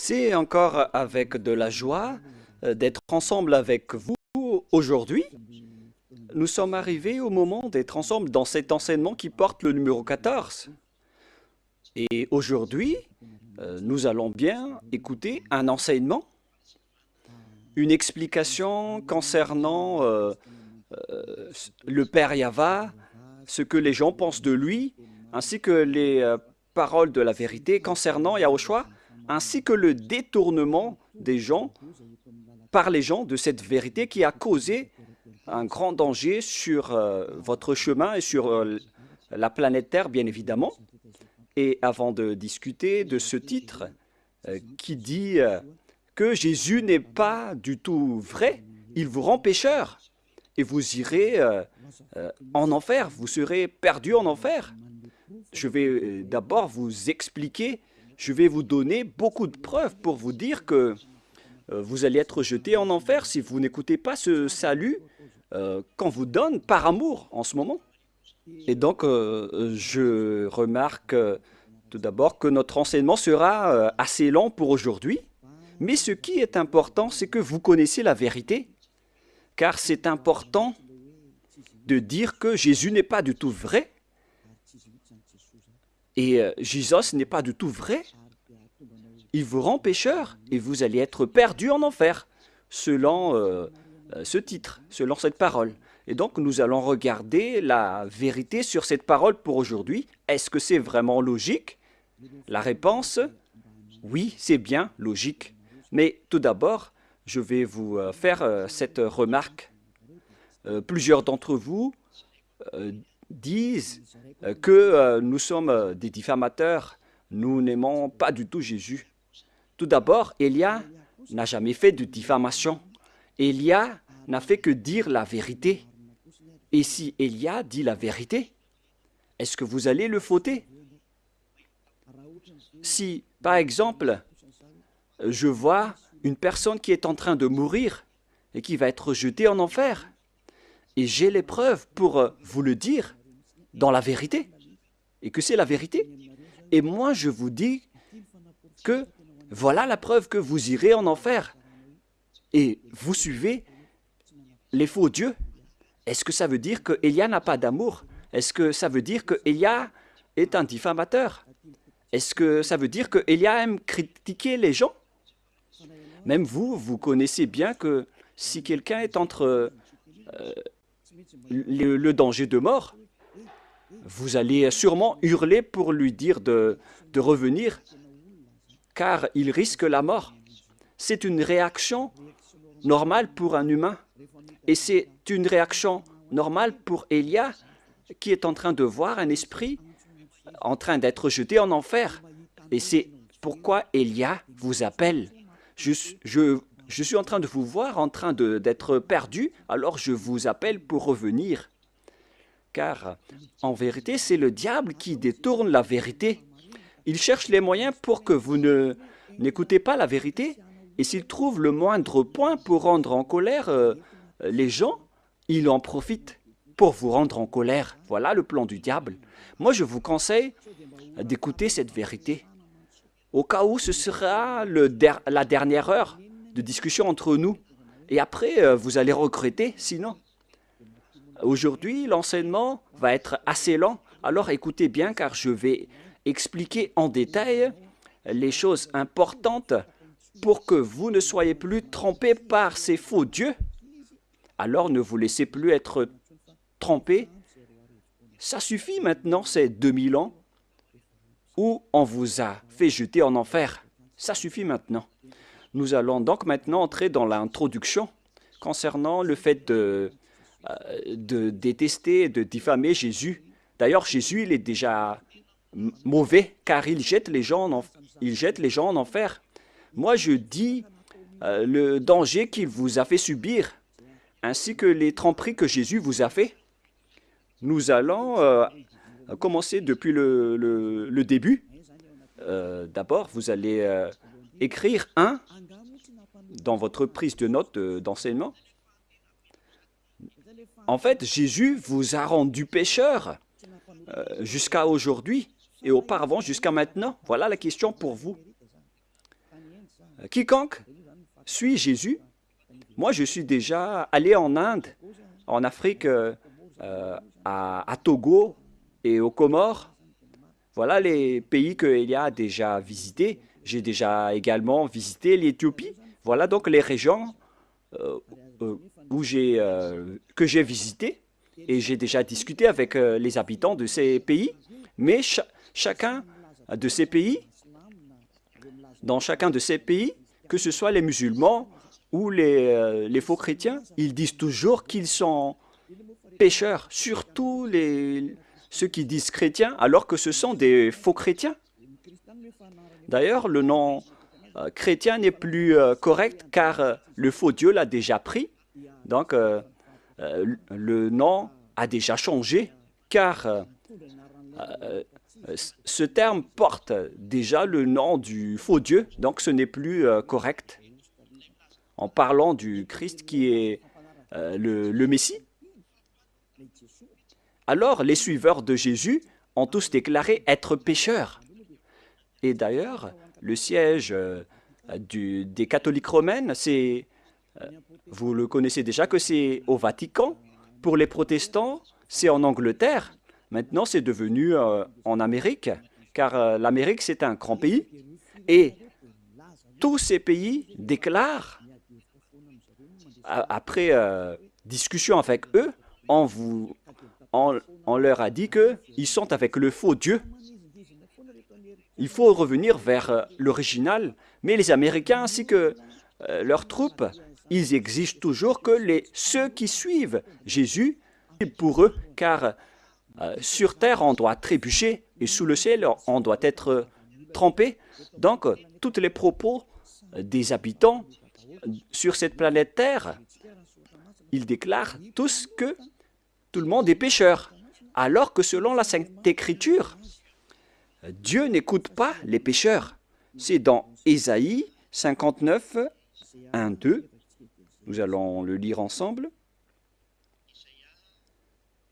C'est encore avec de la joie d'être ensemble avec vous aujourd'hui. Nous sommes arrivés au moment d'être ensemble dans cet enseignement qui porte le numéro 14. Et aujourd'hui, nous allons bien écouter un enseignement, une explication concernant le Père Yahva, ce que les gens pensent de lui, ainsi que les paroles de la vérité concernant Yahushua, ainsi que le détournement des gens par les gens de cette vérité qui a causé un grand danger sur votre chemin et sur la planète Terre, bien évidemment. Et avant de discuter de ce titre qui dit que Jésus n'est pas du tout vrai, il vous rend pécheur et vous irez en enfer, vous serez perdu en enfer. Je vais d'abord vous expliquer, je vais vous donner beaucoup de preuves pour vous dire que vous allez être jeté en enfer si vous n'écoutez pas ce salut qu'on vous donne par amour en ce moment. Et donc, je remarque tout d'abord que notre enseignement sera assez lent pour aujourd'hui, mais ce qui est important, c'est que vous connaissez la vérité, car c'est important de dire que Jésus n'est pas du tout vrai, et Jésus n'est pas du tout vrai. Il vous rend pécheur, et vous allez être perdu en enfer, selon ce titre, selon cette parole. Et donc, nous allons regarder la vérité sur cette parole pour aujourd'hui. Est-ce que c'est vraiment logique? La réponse, oui, c'est bien logique. Mais tout d'abord, je vais vous faire cette remarque. Plusieurs d'entre vous disent que nous sommes des diffamateurs. Nous n'aimons pas du tout Jésus. Tout d'abord, Élia n'a jamais fait de diffamation. Élia n'a fait que dire la vérité. Et si Élia dit la vérité, est-ce que vous allez le fauter? Si, par exemple, je vois une personne qui est en train de mourir et qui va être jetée en enfer, et j'ai les preuves pour vous le dire dans la vérité, et que c'est la vérité, et moi je vous dis que voilà la preuve que vous irez en enfer, et vous suivez les faux dieux. Est-ce que ça veut dire que Élia n'a pas d'amour? Est-ce que ça veut dire que Élia est un diffamateur? Est-ce que ça veut dire que Élia aime critiquer les gens? Même vous, vous connaissez bien que si quelqu'un est entre le danger de mort, vous allez sûrement hurler pour lui dire de revenir, car il risque la mort. C'est une réaction normale pour un humain. Et c'est une réaction normale pour Élia, qui est en train de voir un esprit en train d'être jeté en enfer. Et c'est pourquoi Élia vous appelle. Je suis en train de vous voir en train d'être perdu, alors je vous appelle pour revenir. Car, en vérité, c'est le diable qui détourne la vérité. Il cherche les moyens pour que vous n'écoutez pas la vérité. Et s'il trouve le moindre point pour rendre en colère les gens, il en profite pour vous rendre en colère. Voilà le plan du diable. Moi, je vous conseille d'écouter cette vérité. Au cas où ce sera la dernière heure de discussion entre nous. Et après, vous allez regretter, sinon. Aujourd'hui, l'enseignement va être assez lent. Alors écoutez bien, car je vais expliquer en détail les choses importantes pour que vous ne soyez plus trompés par ces faux dieux. Alors ne vous laissez plus être trompés. Ça suffit maintenant, ces 2000 ans où on vous a fait jeter en enfer. Ça suffit maintenant. Nous allons donc maintenant entrer dans l'introduction concernant le fait de détester, de diffamer Jésus. D'ailleurs, Jésus, il est déjà mauvais car il jette les gens en enfer. Moi, je dis le danger qu'il vous a fait subir, ainsi que les tromperies que Jésus vous a fait. Nous allons commencer depuis le début. D'abord, vous allez écrire 1 dans votre prise de notes d'enseignement. En fait, Jésus vous a rendu pécheur jusqu'à aujourd'hui et auparavant jusqu'à maintenant. Voilà la question pour vous. quiconque suit Jésus, moi je suis déjà allé en Inde, en Afrique, à Togo et aux Comores. Voilà les pays qu'il y a déjà visités. J'ai déjà également visité l'Éthiopie. Voilà donc les régions euh, que j'ai visitées et j'ai déjà discuté avec les habitants de ces pays. Mais chacun de ces pays, dans chacun de ces pays, que ce soit les musulmans ou les faux chrétiens, ils disent toujours qu'ils sont pécheurs, surtout ceux qui disent chrétiens, alors que ce sont des faux chrétiens. D'ailleurs, le nom chrétien n'est plus correct car le faux Dieu l'a déjà pris. Donc, le nom a déjà changé car ce terme porte déjà le nom du faux Dieu. Donc, ce n'est plus correct en parlant du Christ qui est le Messie. Alors, les suiveurs de Jésus ont tous déclaré être pécheurs. Et d'ailleurs, le siège des catholiques romaines, vous le connaissez déjà que c'est au Vatican. Pour les protestants, c'est en Angleterre. Maintenant, c'est devenu en Amérique, car l'Amérique, c'est un grand pays. Et tous ces pays déclarent, après discussion avec eux, on leur a dit qu'ils sont avec le faux Dieu. Il faut revenir vers l'original, mais les Américains ainsi que leurs troupes, ils exigent toujours que ceux qui suivent Jésus, pour eux, car sur terre, on doit trébucher et sous le ciel, on doit être trempé. Donc, tous les propos des habitants sur cette planète Terre, ils déclarent tous que tout le monde est pécheur, alors que selon la Sainte Écriture, Dieu n'écoute pas les pécheurs. C'est dans Ésaïe 59, 1, 2. Nous allons le lire ensemble.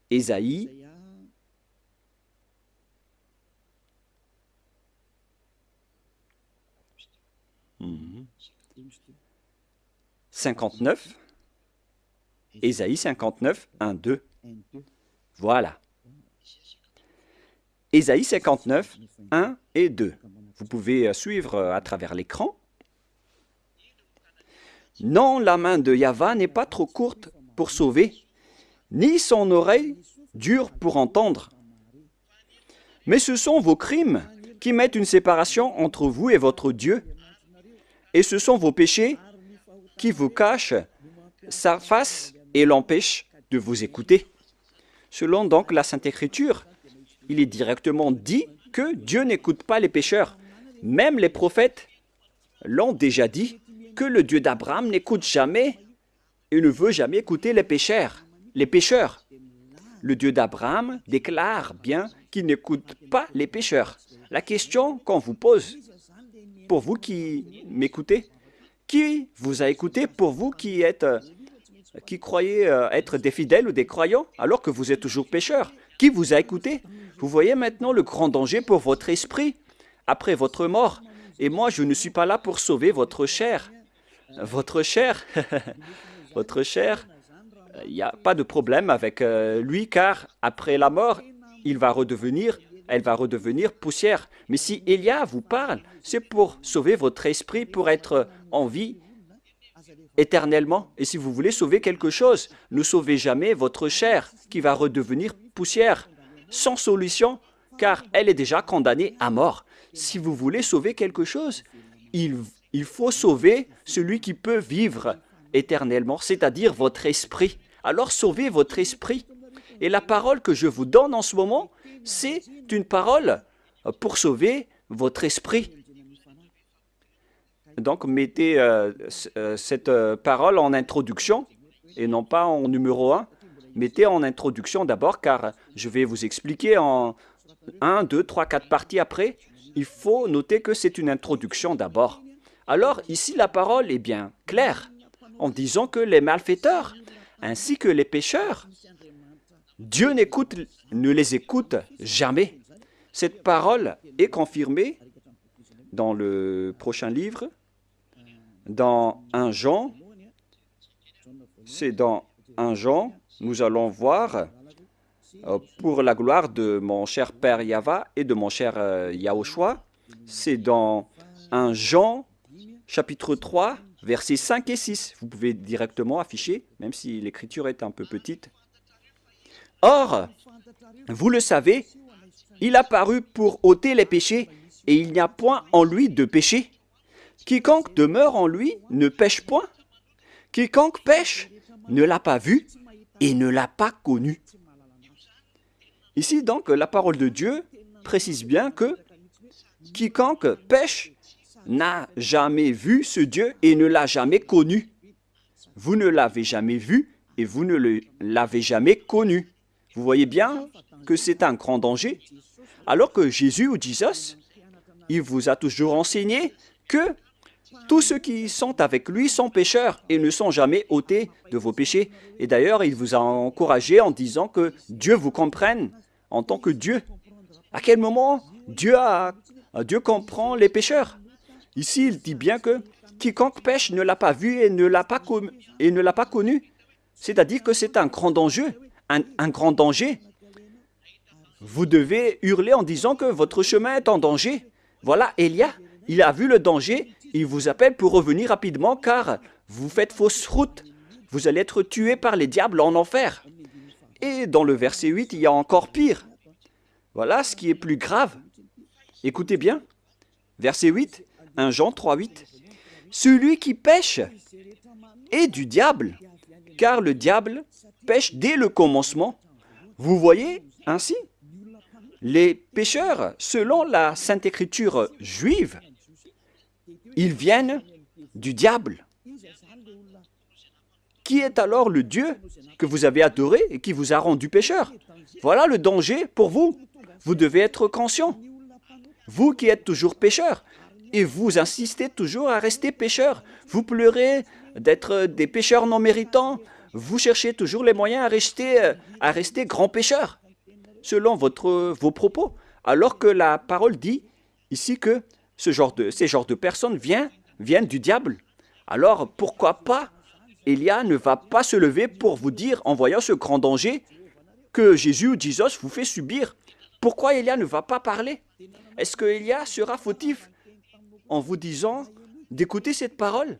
Ésaïe 59. Ésaïe 59, 1, 2. Voilà. Ésaïe 59, 1 et 2. Vous pouvez suivre à travers l'écran. Non, la main de Yahva n'est pas trop courte pour sauver, ni son oreille dure pour entendre. Mais ce sont vos crimes qui mettent une séparation entre vous et votre Dieu, et ce sont vos péchés qui vous cachent sa face et l'empêchent de vous écouter. Selon donc la Sainte Écriture, il est directement dit que Dieu n'écoute pas les pécheurs. Même les prophètes l'ont déjà dit, que le Dieu d'Abraham n'écoute jamais et ne veut jamais écouter les pécheurs. Le Dieu d'Abraham déclare bien qu'il n'écoute pas les pécheurs. La question qu'on vous pose, pour vous qui m'écoutez, qui vous a écouté pour vous qui croyez être des fidèles ou des croyants alors que vous êtes toujours pécheurs? Qui vous a écouté? Vous voyez maintenant le grand danger pour votre esprit après votre mort. Et moi, je ne suis pas là pour sauver votre chair. Votre chair, votre chair, il n'y a pas de problème avec lui car après la mort, elle va redevenir poussière. Mais si Élia vous parle, c'est pour sauver votre esprit, pour être en vie éternellement. Et si vous voulez sauver quelque chose, ne sauvez jamais votre chair qui va redevenir poussière, sans solution, car elle est déjà condamnée à mort. Si vous voulez sauver quelque chose, il faut sauver celui qui peut vivre éternellement, c'est-à-dire votre esprit. Alors sauvez votre esprit. Et la parole que je vous donne en ce moment, c'est une parole pour sauver votre esprit. Donc, mettez cette parole en introduction et non pas en numéro 1. Mettez en introduction d'abord, car je vais vous expliquer en 1, 2, 3, 4 parties après. Il faut noter que c'est une introduction d'abord. Alors, ici, la parole est bien claire en disant que les malfaiteurs ainsi que les pécheurs, Dieu ne les écoute jamais. Cette parole est confirmée dans le prochain livre, Dans 1 Jean, c'est dans 1 Jean, nous allons voir pour la gloire de mon cher Père Yava et de mon cher Yahushua, c'est dans 1 Jean, chapitre 3, versets 5 et 6. Vous pouvez directement afficher, même si l'écriture est un peu petite. Or, vous le savez, il a paru pour ôter les péchés, et il n'y a point en lui de péché. Quiconque demeure en lui ne pêche point. Quiconque pêche ne l'a pas vu et ne l'a pas connu. Ici donc, la parole de Dieu précise bien que quiconque pêche n'a jamais vu ce Dieu et ne l'a jamais connu. Vous ne l'avez jamais vu et vous ne l'avez jamais connu. Vous voyez bien que c'est un grand danger. Alors que Jésus ou Jesus, il vous a toujours enseigné que tous ceux qui sont avec lui sont pécheurs et ne sont jamais ôtés de vos péchés. Et d'ailleurs, il vous a encouragé en disant que Dieu vous comprenne en tant que Dieu. À quel moment Dieu comprend les pécheurs? Ici, il dit bien que quiconque pêche ne l'a pas vu et ne l'a pas connu. C'est-à-dire que c'est un grand danger. Un grand danger. Vous devez hurler en disant que votre chemin est en danger. Voilà, Élia, il a vu le danger, il vous appelle pour revenir rapidement car vous faites fausse route. Vous allez être tué par les diables en enfer. Et dans le verset 8, il y a encore pire. Voilà ce qui est plus grave. Écoutez bien, verset 8, 1 Jean 3, 8. Celui qui pêche est du diable, car le diable pêche dès le commencement. Vous voyez ainsi, les pécheurs, selon la Sainte Écriture juive, ils viennent du diable. Qui est alors le Dieu que vous avez adoré et qui vous a rendu pécheur? Voilà le danger pour vous. Vous devez être conscient. Vous qui êtes toujours pécheur, et vous insistez toujours à rester pécheur. Vous pleurez d'être des pécheurs non méritants. Vous cherchez toujours les moyens à rester grand pécheur, selon vos propos. Alors que la parole dit ici que ces genres de personnes viennent du diable. Alors pourquoi pas Élia ne va pas se lever pour vous dire, en voyant ce grand danger, que Jésus ou Jesus vous fait subir? Pourquoi Élia ne va pas parler? Est-ce que Élia sera fautif en vous disant d'écouter cette parole?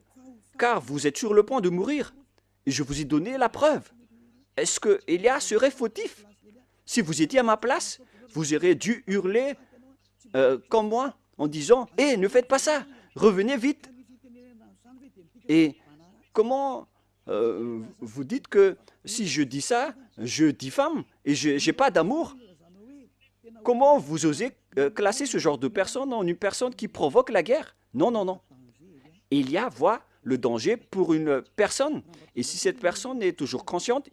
Car vous êtes sur le point de mourir. Et je vous ai donné la preuve. Est-ce que Élia serait fautif? Si vous étiez à ma place, vous auriez dû hurler comme moi, en disant « Hé, ne faites pas ça, revenez vite !» Et comment vous dites que si je dis ça, je diffame et je n'ai pas d'amour? Comment vous osez classer ce genre de personne en une personne qui provoque la guerre? Non, non, non. Élia voit le danger pour une personne. Et si cette personne est toujours consciente,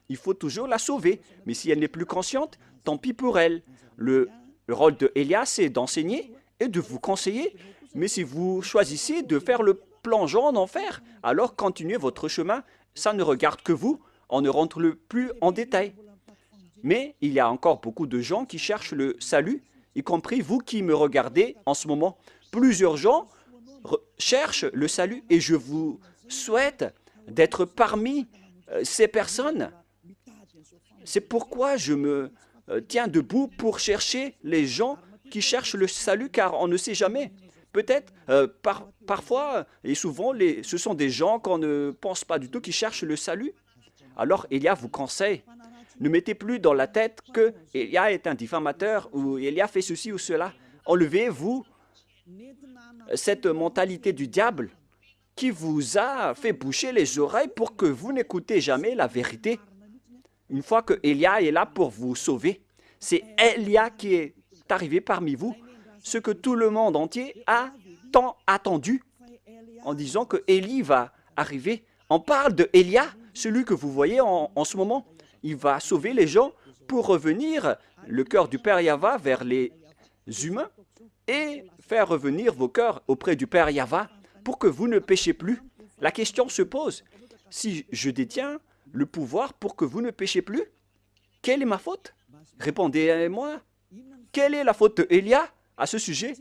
il faut toujours la sauver. Mais si elle n'est plus consciente, tant pis pour elle. Le rôle de Élia, c'est d'enseigner et de vous conseiller. Mais si vous choisissez de faire le plongeon en enfer, alors continuez votre chemin. Ça ne regarde que vous. On ne rentre plus en détail. Mais il y a encore beaucoup de gens qui cherchent le salut, y compris vous qui me regardez en ce moment. Plusieurs gens cherchent le salut et je vous souhaite d'être parmi ces personnes. C'est pourquoi je me tiens debout pour chercher les gens qui cherchent le salut, car on ne sait jamais. Peut-être, parfois et souvent, ce sont des gens qu'on ne pense pas du tout qui cherchent le salut. Alors, Élia vous conseille, ne mettez plus dans la tête que Élia est un diffamateur ou Élia fait ceci ou cela. Enlevez-vous cette mentalité du diable qui vous a fait boucher les oreilles pour que vous n'écoutez jamais la vérité. Une fois que Élia est là pour vous sauver, c'est Élia qui est arrivé parmi vous, ce que tout le monde entier a tant attendu, en disant que Élie va arriver. On parle de Élia, celui que vous voyez en ce moment. Il va sauver les gens pour revenir le cœur du Père Yahva vers les humains et faire revenir vos cœurs auprès du Père Yahva pour que vous ne péchiez plus. La question se pose, si je détiens le pouvoir pour que vous ne péchiez plus, quelle est ma faute? Répondez-moi. Quelle est la faute d'Élia à ce sujet?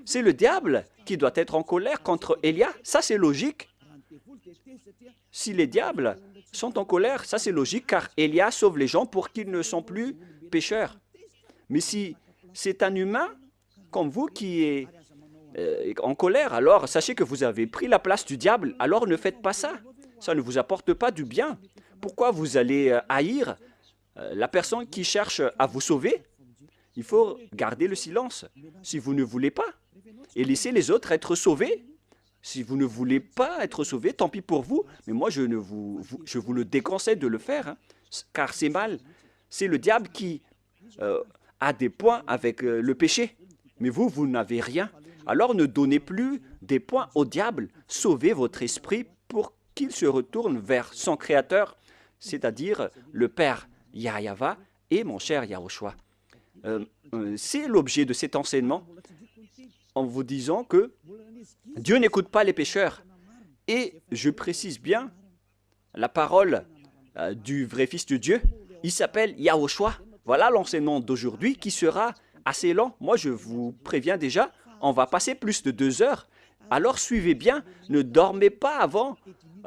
C'est le diable qui doit être en colère contre Élia. Ça, c'est logique. Si les diables sont en colère, ça c'est logique, car Élia sauve les gens pour qu'ils ne sont plus pécheurs. Mais si c'est un humain comme vous qui est en colère, alors sachez que vous avez pris la place du diable. Alors ne faites pas ça. Ça ne vous apporte pas du bien. Pourquoi vous allez haïr la personne qui cherche à vous sauver? Il faut garder le silence si vous ne voulez pas et laisser les autres être sauvés. Si vous ne voulez pas être sauvé, tant pis pour vous, mais moi je vous le déconseille de le faire, hein, car c'est mal. C'est le diable qui a des points avec le péché, mais vous n'avez rien. Alors ne donnez plus des points au diable, sauvez votre esprit pour qu'il se retourne vers son Créateur, c'est-à-dire le Père Yahweh et mon cher Yahushua. C'est l'objet de cet enseignement, en vous disant que Dieu n'écoute pas les pécheurs. Et je précise bien la parole du vrai Fils de Dieu. Il s'appelle Yahushua. Voilà l'enseignement d'aujourd'hui qui sera assez lent. Moi, je vous préviens déjà, on va passer plus de 2 heures. Alors suivez bien, ne dormez pas avant,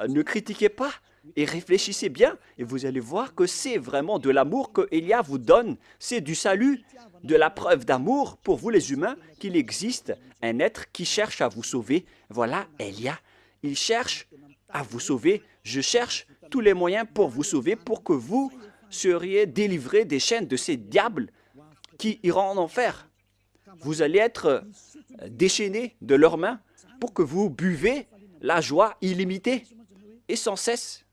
ne critiquez pas et réfléchissez bien. Et vous allez voir que c'est vraiment de l'amour que Élia vous donne. C'est du salut, de la preuve d'amour pour vous les humains qu'il existe un être qui cherche à vous sauver. Voilà Élia, il cherche à vous sauver. Je cherche tous les moyens pour vous sauver, pour que vous seriez délivrés des chaînes de ces diables qui iront en enfer. Vous allez être déchaînés de leurs mains pour que vous buvez la joie illimitée et sans cesse.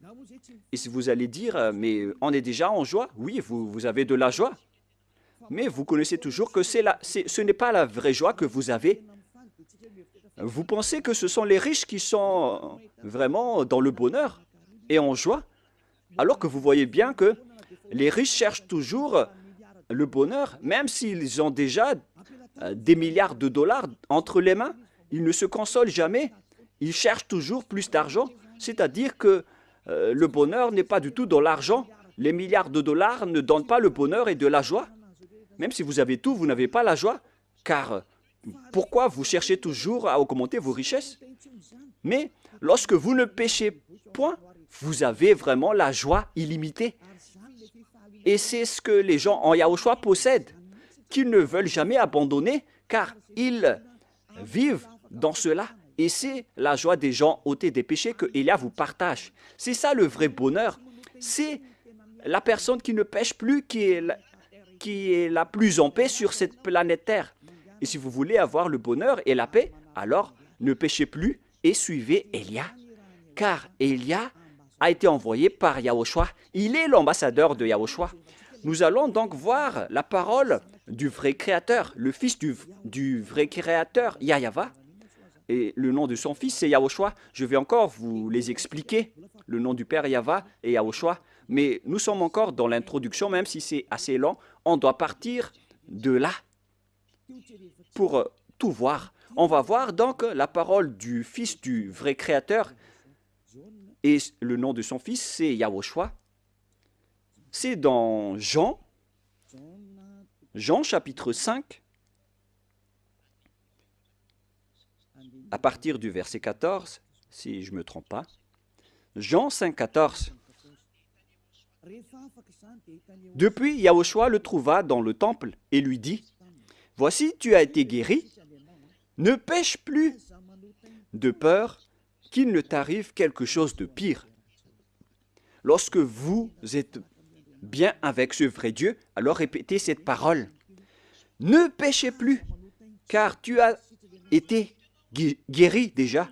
Et si vous allez dire, mais on est déjà en joie, oui, vous avez de la joie. Mais vous connaissez toujours que ce n'est pas la vraie joie que vous avez. Vous pensez que ce sont les riches qui sont vraiment dans le bonheur et en joie, alors que vous voyez bien que les riches cherchent toujours le bonheur, même s'ils ont déjà des milliards de dollars entre les mains. Ils ne se consolent jamais. Ils cherchent toujours plus d'argent. C'est-à-dire que le bonheur n'est pas du tout dans l'argent. Les milliards de dollars ne donnent pas le bonheur et de la joie. Même si vous avez tout, vous n'avez pas la joie. Car pourquoi vous cherchez toujours à augmenter vos richesses? Mais lorsque vous ne péchez point, vous avez vraiment la joie illimitée. Et c'est ce que les gens en Yahushua possèdent, qu'ils ne veulent jamais abandonner, car ils vivent dans cela. Et c'est la joie des gens ôtés des péchés que Élia vous partage. C'est ça le vrai bonheur. C'est la personne qui ne pêche plus qui est la plus en paix sur cette planète Terre. Et si vous voulez avoir le bonheur et la paix, alors ne péchez plus et suivez Élia. Car Élia a été envoyé par Yahushua. Il est l'ambassadeur de Yahushua. Nous allons donc voir la parole du vrai Créateur, le Fils du vrai Créateur, Yahweh. Et le nom de son Fils, c'est Yahushua. Je vais encore vous les expliquer, le nom du Père Yahweh et Yahushua. Mais nous sommes encore dans l'introduction, même si c'est assez lent. On doit partir de là pour tout voir. On va voir donc la parole du Fils du vrai Créateur. Et le nom de son Fils, c'est Yahushua. C'est dans Jean chapitre 5, à partir du verset 14, si je ne me trompe pas. Jean 5, 14. Depuis, Yahushua le trouva dans le temple et lui dit, « Voici, tu as été guéri, ne pêche plus, de peur qu'il ne t'arrive quelque chose de pire. » Lorsque vous êtes bien avec ce vrai Dieu, alors répétez cette parole. « Ne péchez plus, car tu as été guéri déjà.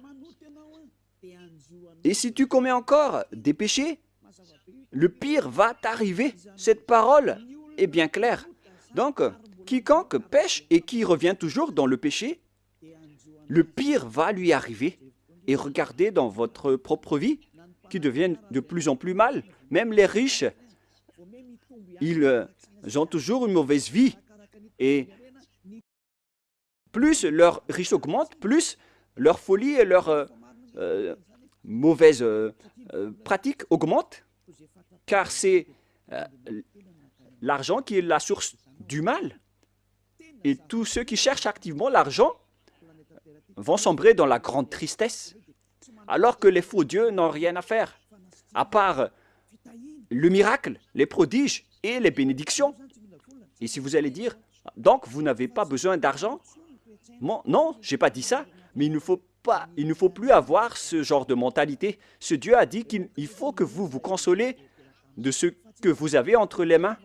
Et si tu commets encore des péchés, le pire va t'arriver. » Cette parole est bien claire. Donc, quiconque pêche et qui revient toujours dans le péché, le pire va lui arriver. Et regardez dans votre propre vie, qui devient de plus en plus mal. Même les riches, ils ont toujours une mauvaise vie. Et plus leur richesse augmente, plus leur folie et leur mauvaise pratique augmentent. Car c'est l'argent qui est la source du mal. Et tous ceux qui cherchent activement l'argent vont sombrer dans la grande tristesse, alors que les faux dieux n'ont rien à faire, à part le miracle, les prodiges et les bénédictions. Et si vous allez dire, donc vous n'avez pas besoin d'argent? Non, je n'ai pas dit ça, mais il ne faut plus avoir ce genre de mentalité. Ce Dieu a dit qu'il faut que vous vous consolez de ce que vous avez entre les mains.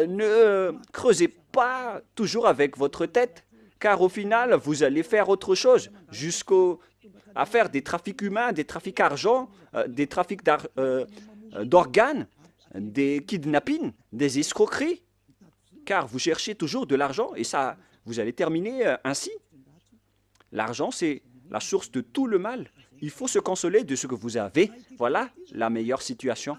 Ne creusez pas toujours avec votre tête, car au final, vous allez faire autre chose, jusqu'à faire des trafics humains, des trafics d'argent, des trafics d'organes, des kidnappings, des escroqueries, car vous cherchez toujours de l'argent et ça, vous allez terminer ainsi. L'argent, c'est la source de tout le mal. Il faut se consoler de ce que vous avez. Voilà la meilleure situation.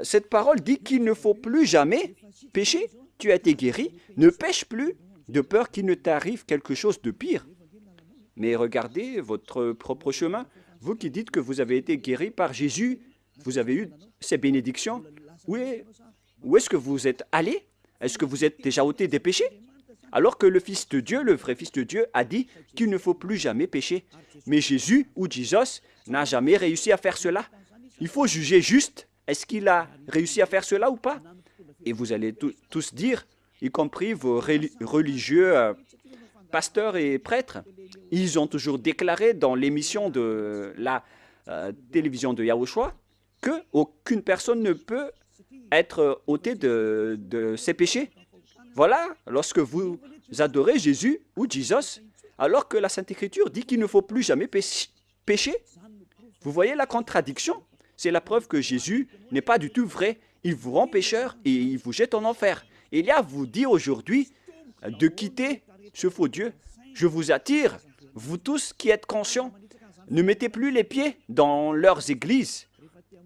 Cette parole dit qu'il ne faut plus jamais pécher. Tu as été guéri, ne pêche plus, de peur qu'il ne t'arrive quelque chose de pire. Mais regardez votre propre chemin. Vous qui dites que vous avez été guéri par Jésus, vous avez eu ces bénédictions. Où est-ce que vous êtes allé? Est-ce que vous êtes déjà ôté des péchés? Alors que le Fils de Dieu, le vrai Fils de Dieu, a dit qu'il ne faut plus jamais pécher. Mais Jésus ou Jesus n'a jamais réussi à faire cela. Il faut juger juste. Est-ce qu'il a réussi à faire cela ou pas? Et vous allez tous dire, y compris vos religieux pasteurs et prêtres, ils ont toujours déclaré dans l'émission de la télévision de Yahushua qu'aucune personne ne peut être ôtée de ses péchés. Voilà, lorsque vous adorez Jésus ou Jesus, alors que la Sainte Écriture dit qu'il ne faut plus jamais pécher. Vous voyez la contradiction? C'est la preuve que Jésus n'est pas du tout vrai. Il vous rend pécheur et il vous jette en enfer. Élia vous dit aujourd'hui de quitter ce faux Dieu. Je vous attire, vous tous qui êtes conscients, ne mettez plus les pieds dans leurs églises.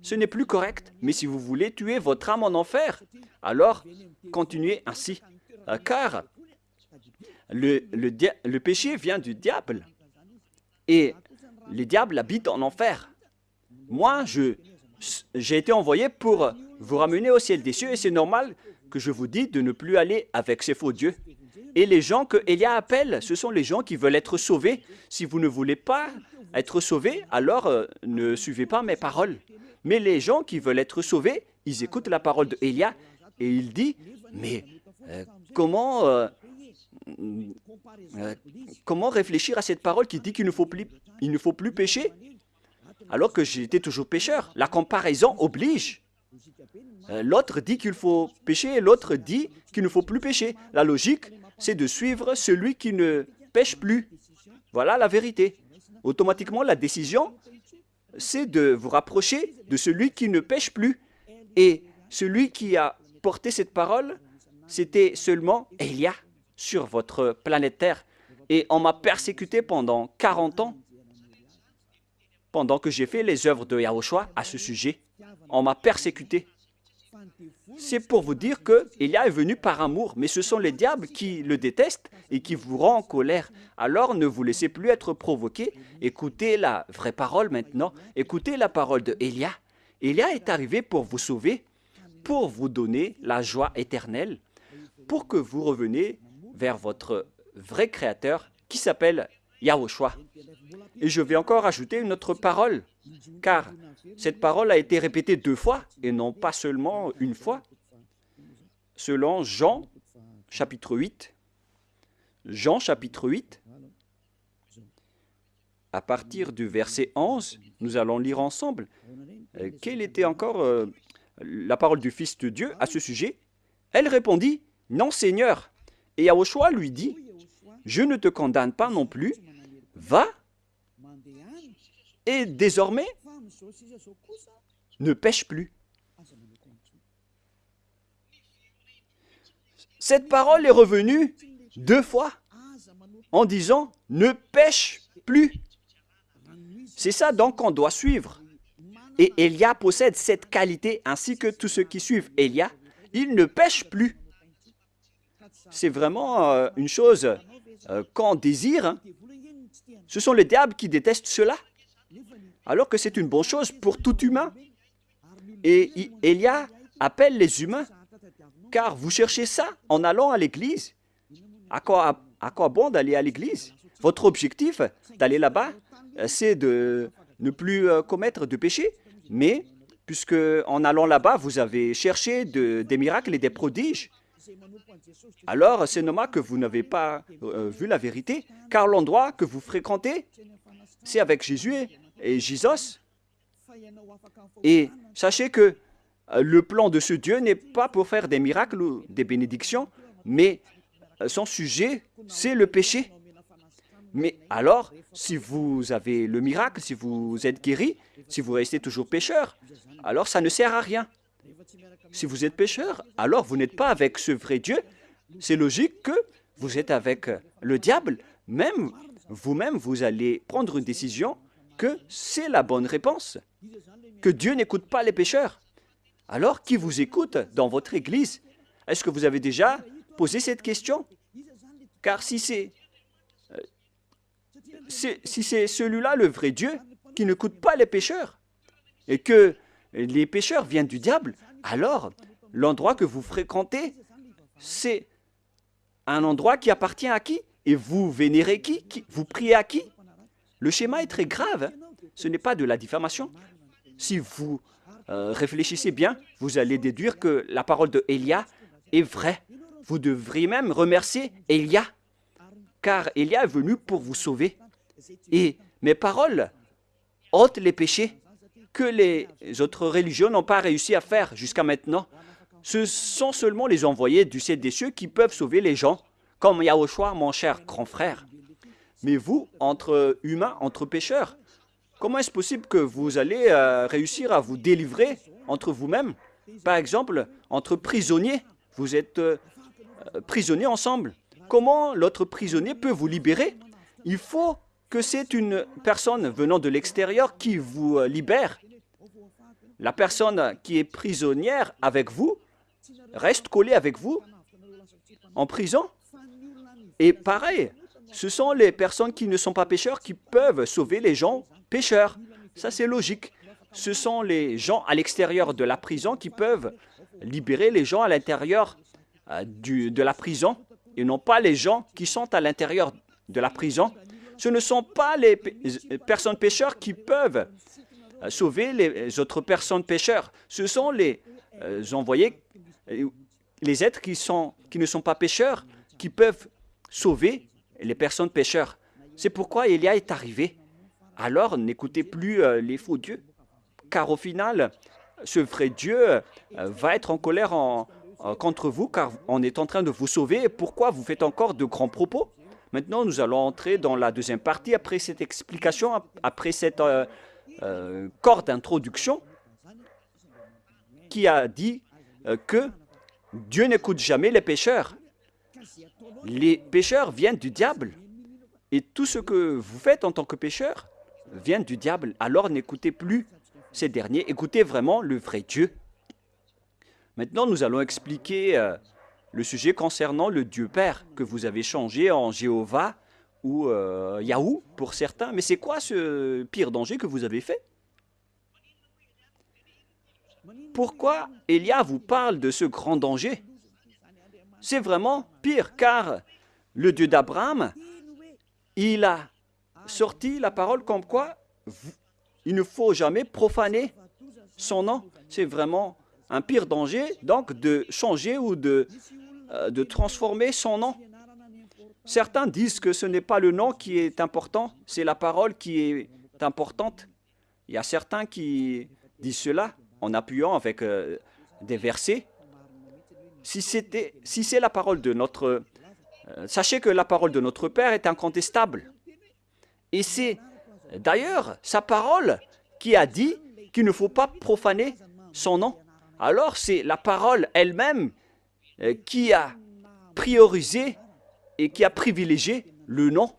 Ce n'est plus correct, mais si vous voulez tuer votre âme en enfer, alors continuez ainsi. Car le péché vient du diable et le diable habite en enfer. Moi, j'ai été envoyé pour vous ramener au ciel des cieux et c'est normal que je vous dis de ne plus aller avec ces faux dieux. Et les gens que Élia appelle, ce sont les gens qui veulent être sauvés. Si vous ne voulez pas être sauvés, alors ne suivez pas mes paroles. Mais les gens qui veulent être sauvés, ils écoutent la parole de Élia et il dit, mais comment réfléchir à cette parole qui dit qu'il ne faut plus pécher alors que j'étais toujours pécheur? La comparaison oblige. L'autre dit qu'il faut pécher et l'autre dit qu'il ne faut plus pécher. La logique, c'est de suivre celui qui ne pêche plus. Voilà la vérité. Automatiquement, la décision, c'est de vous rapprocher de celui qui ne pêche plus. Et celui qui a porté cette parole, c'était seulement Élia sur votre planète Terre. Et on m'a persécuté pendant 40 ans, pendant que j'ai fait les œuvres de Yahushua à ce sujet. On m'a persécuté. C'est pour vous dire que Élia est venu par amour, mais ce sont les diables qui le détestent et qui vous rendent en colère. Alors ne vous laissez plus être provoqué. Écoutez la vraie parole maintenant. Écoutez la parole de Élia. Élia est arrivé pour vous sauver, pour vous donner la joie éternelle, pour que vous reveniez vers votre vrai Créateur qui s'appelle Yahushua. Et je vais encore ajouter une autre parole, car cette parole a été répétée 2 fois et non pas seulement une fois. Selon Jean, chapitre 8, Jean, chapitre 8, à partir du verset 11, nous allons lire ensemble. Quelle était encore la parole du Fils de Dieu à ce sujet? Elle répondit, « Non, Seigneur. » Et Yahushua lui dit, « Je ne te condamne pas non plus. Va, et désormais, ne pêche plus. » Cette parole est revenue 2 fois en disant « Ne pêche plus ». C'est ça donc qu'on doit suivre. Et Élia possède cette qualité ainsi que tous ceux qui suivent Élia. Il ne pêche plus. C'est vraiment une chose qu'on désire. Hein. Ce sont les diables qui détestent cela. Alors que c'est une bonne chose pour tout humain. Et Élia appelle les humains. Car vous cherchez ça en allant à l'église. À quoi bon d'aller à l'église? votre objectif d'aller là-bas, c'est de ne plus commettre de péché. Mais puisque en allant là-bas, vous avez cherché des miracles et des prodiges, alors c'est normal que vous n'avez pas vu la vérité, car l'endroit que vous fréquentez, c'est avec Jésus et Jésus. Et sachez que le plan de ce Dieu n'est pas pour faire des miracles ou des bénédictions, mais son sujet, c'est le péché. Mais alors, si vous avez le miracle, si vous êtes guéri, si vous restez toujours pécheur, alors ça ne sert à rien. Si vous êtes pécheur, alors vous n'êtes pas avec ce vrai Dieu. C'est logique que vous êtes avec le diable. Même vous-même, vous allez prendre une décision que c'est la bonne réponse, que Dieu n'écoute pas les pécheurs. Alors, qui vous écoute dans votre église? Est-ce que vous avez déjà posé cette question? Car si c'est celui-là le vrai Dieu qui n'écoute pas les pécheurs et que les pécheurs viennent du diable, alors l'endroit que vous fréquentez, c'est un endroit qui appartient à qui? Et vous vénérez qui? Vous priez à qui? Le schéma est très grave. Ce n'est pas de la diffamation. Si vous réfléchissez bien, vous allez déduire que la parole de Élia est vraie. Vous devriez même remercier Élia, car Élia est venu pour vous sauver. Et mes paroles ôtent les péchés que les autres religions n'ont pas réussi à faire jusqu'à maintenant. Ce sont seulement les envoyés du ciel des cieux qui peuvent sauver les gens, comme Yahushua, mon cher grand frère. Mais vous, entre humains, entre pécheurs, comment est-ce possible que vous allez réussir à vous délivrer entre vous-mêmes? Par exemple, entre prisonniers, vous êtes prisonniers ensemble. Comment l'autre prisonnier peut vous libérer? Il faut que c'est une personne venant de l'extérieur qui vous libère. La personne qui est prisonnière avec vous reste collée avec vous en prison. Et pareil, ce sont les personnes qui ne sont pas pécheurs qui peuvent sauver les gens pécheurs. Ça, c'est logique. Ce sont les gens à l'extérieur de la prison qui peuvent libérer les gens à l'intérieur de la prison et non pas les gens qui sont à l'intérieur de la prison. Ce ne sont pas les personnes pécheurs qui peuvent sauver les autres personnes pécheurs. Ce sont les envoyés, les êtres qui ne sont pas pécheurs, qui peuvent sauver les personnes pécheurs. C'est pourquoi Élia est arrivé. Alors, n'écoutez plus les faux dieux, car au final, ce vrai Dieu va être en colère contre vous, car on est en train de vous sauver. Pourquoi vous faites encore de grands propos? Maintenant, nous allons entrer dans la deuxième partie, après cette explication, après cette corde d'introduction, qui a dit que Dieu n'écoute jamais les pécheurs. Les pécheurs viennent du diable. Et tout ce que vous faites en tant que pécheur vient du diable. Alors n'écoutez plus ces derniers, écoutez vraiment le vrai Dieu. Maintenant, nous allons expliquer le sujet concernant le Dieu Père que vous avez changé en Jéhovah ou Yahou pour certains. Mais c'est quoi ce pire danger que vous avez fait? Pourquoi Élia vous parle de ce grand danger? C'est vraiment pire, car le Dieu d'Abraham, il a sorti la parole comme quoi il ne faut jamais profaner son nom. C'est vraiment un pire danger, donc, de changer ou de transformer son nom. Certains disent que ce n'est pas le nom qui est important, c'est la parole qui est importante. Il y a certains qui disent cela en appuyant avec des versets. Si c'est la parole de notre... sachez que la parole de notre Père est incontestable. Et c'est d'ailleurs sa parole qui a dit qu'il ne faut pas profaner son nom. Alors c'est la parole elle-même qui a priorisé et qui a privilégié le nom.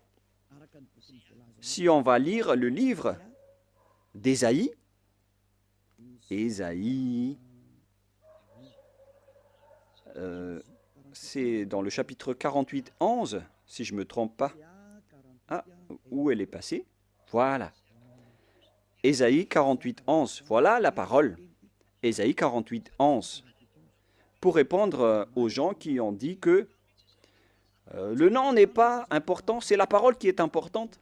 Si on va lire le livre d'Ésaïe, c'est dans le chapitre 48, 11, si je ne me trompe pas. Ah, où elle est passée? Voilà. Ésaïe 48, 11. Voilà la parole. Ésaïe 48, 11. Pour répondre aux gens qui ont dit que Le nom n'est pas important, c'est la parole qui est importante.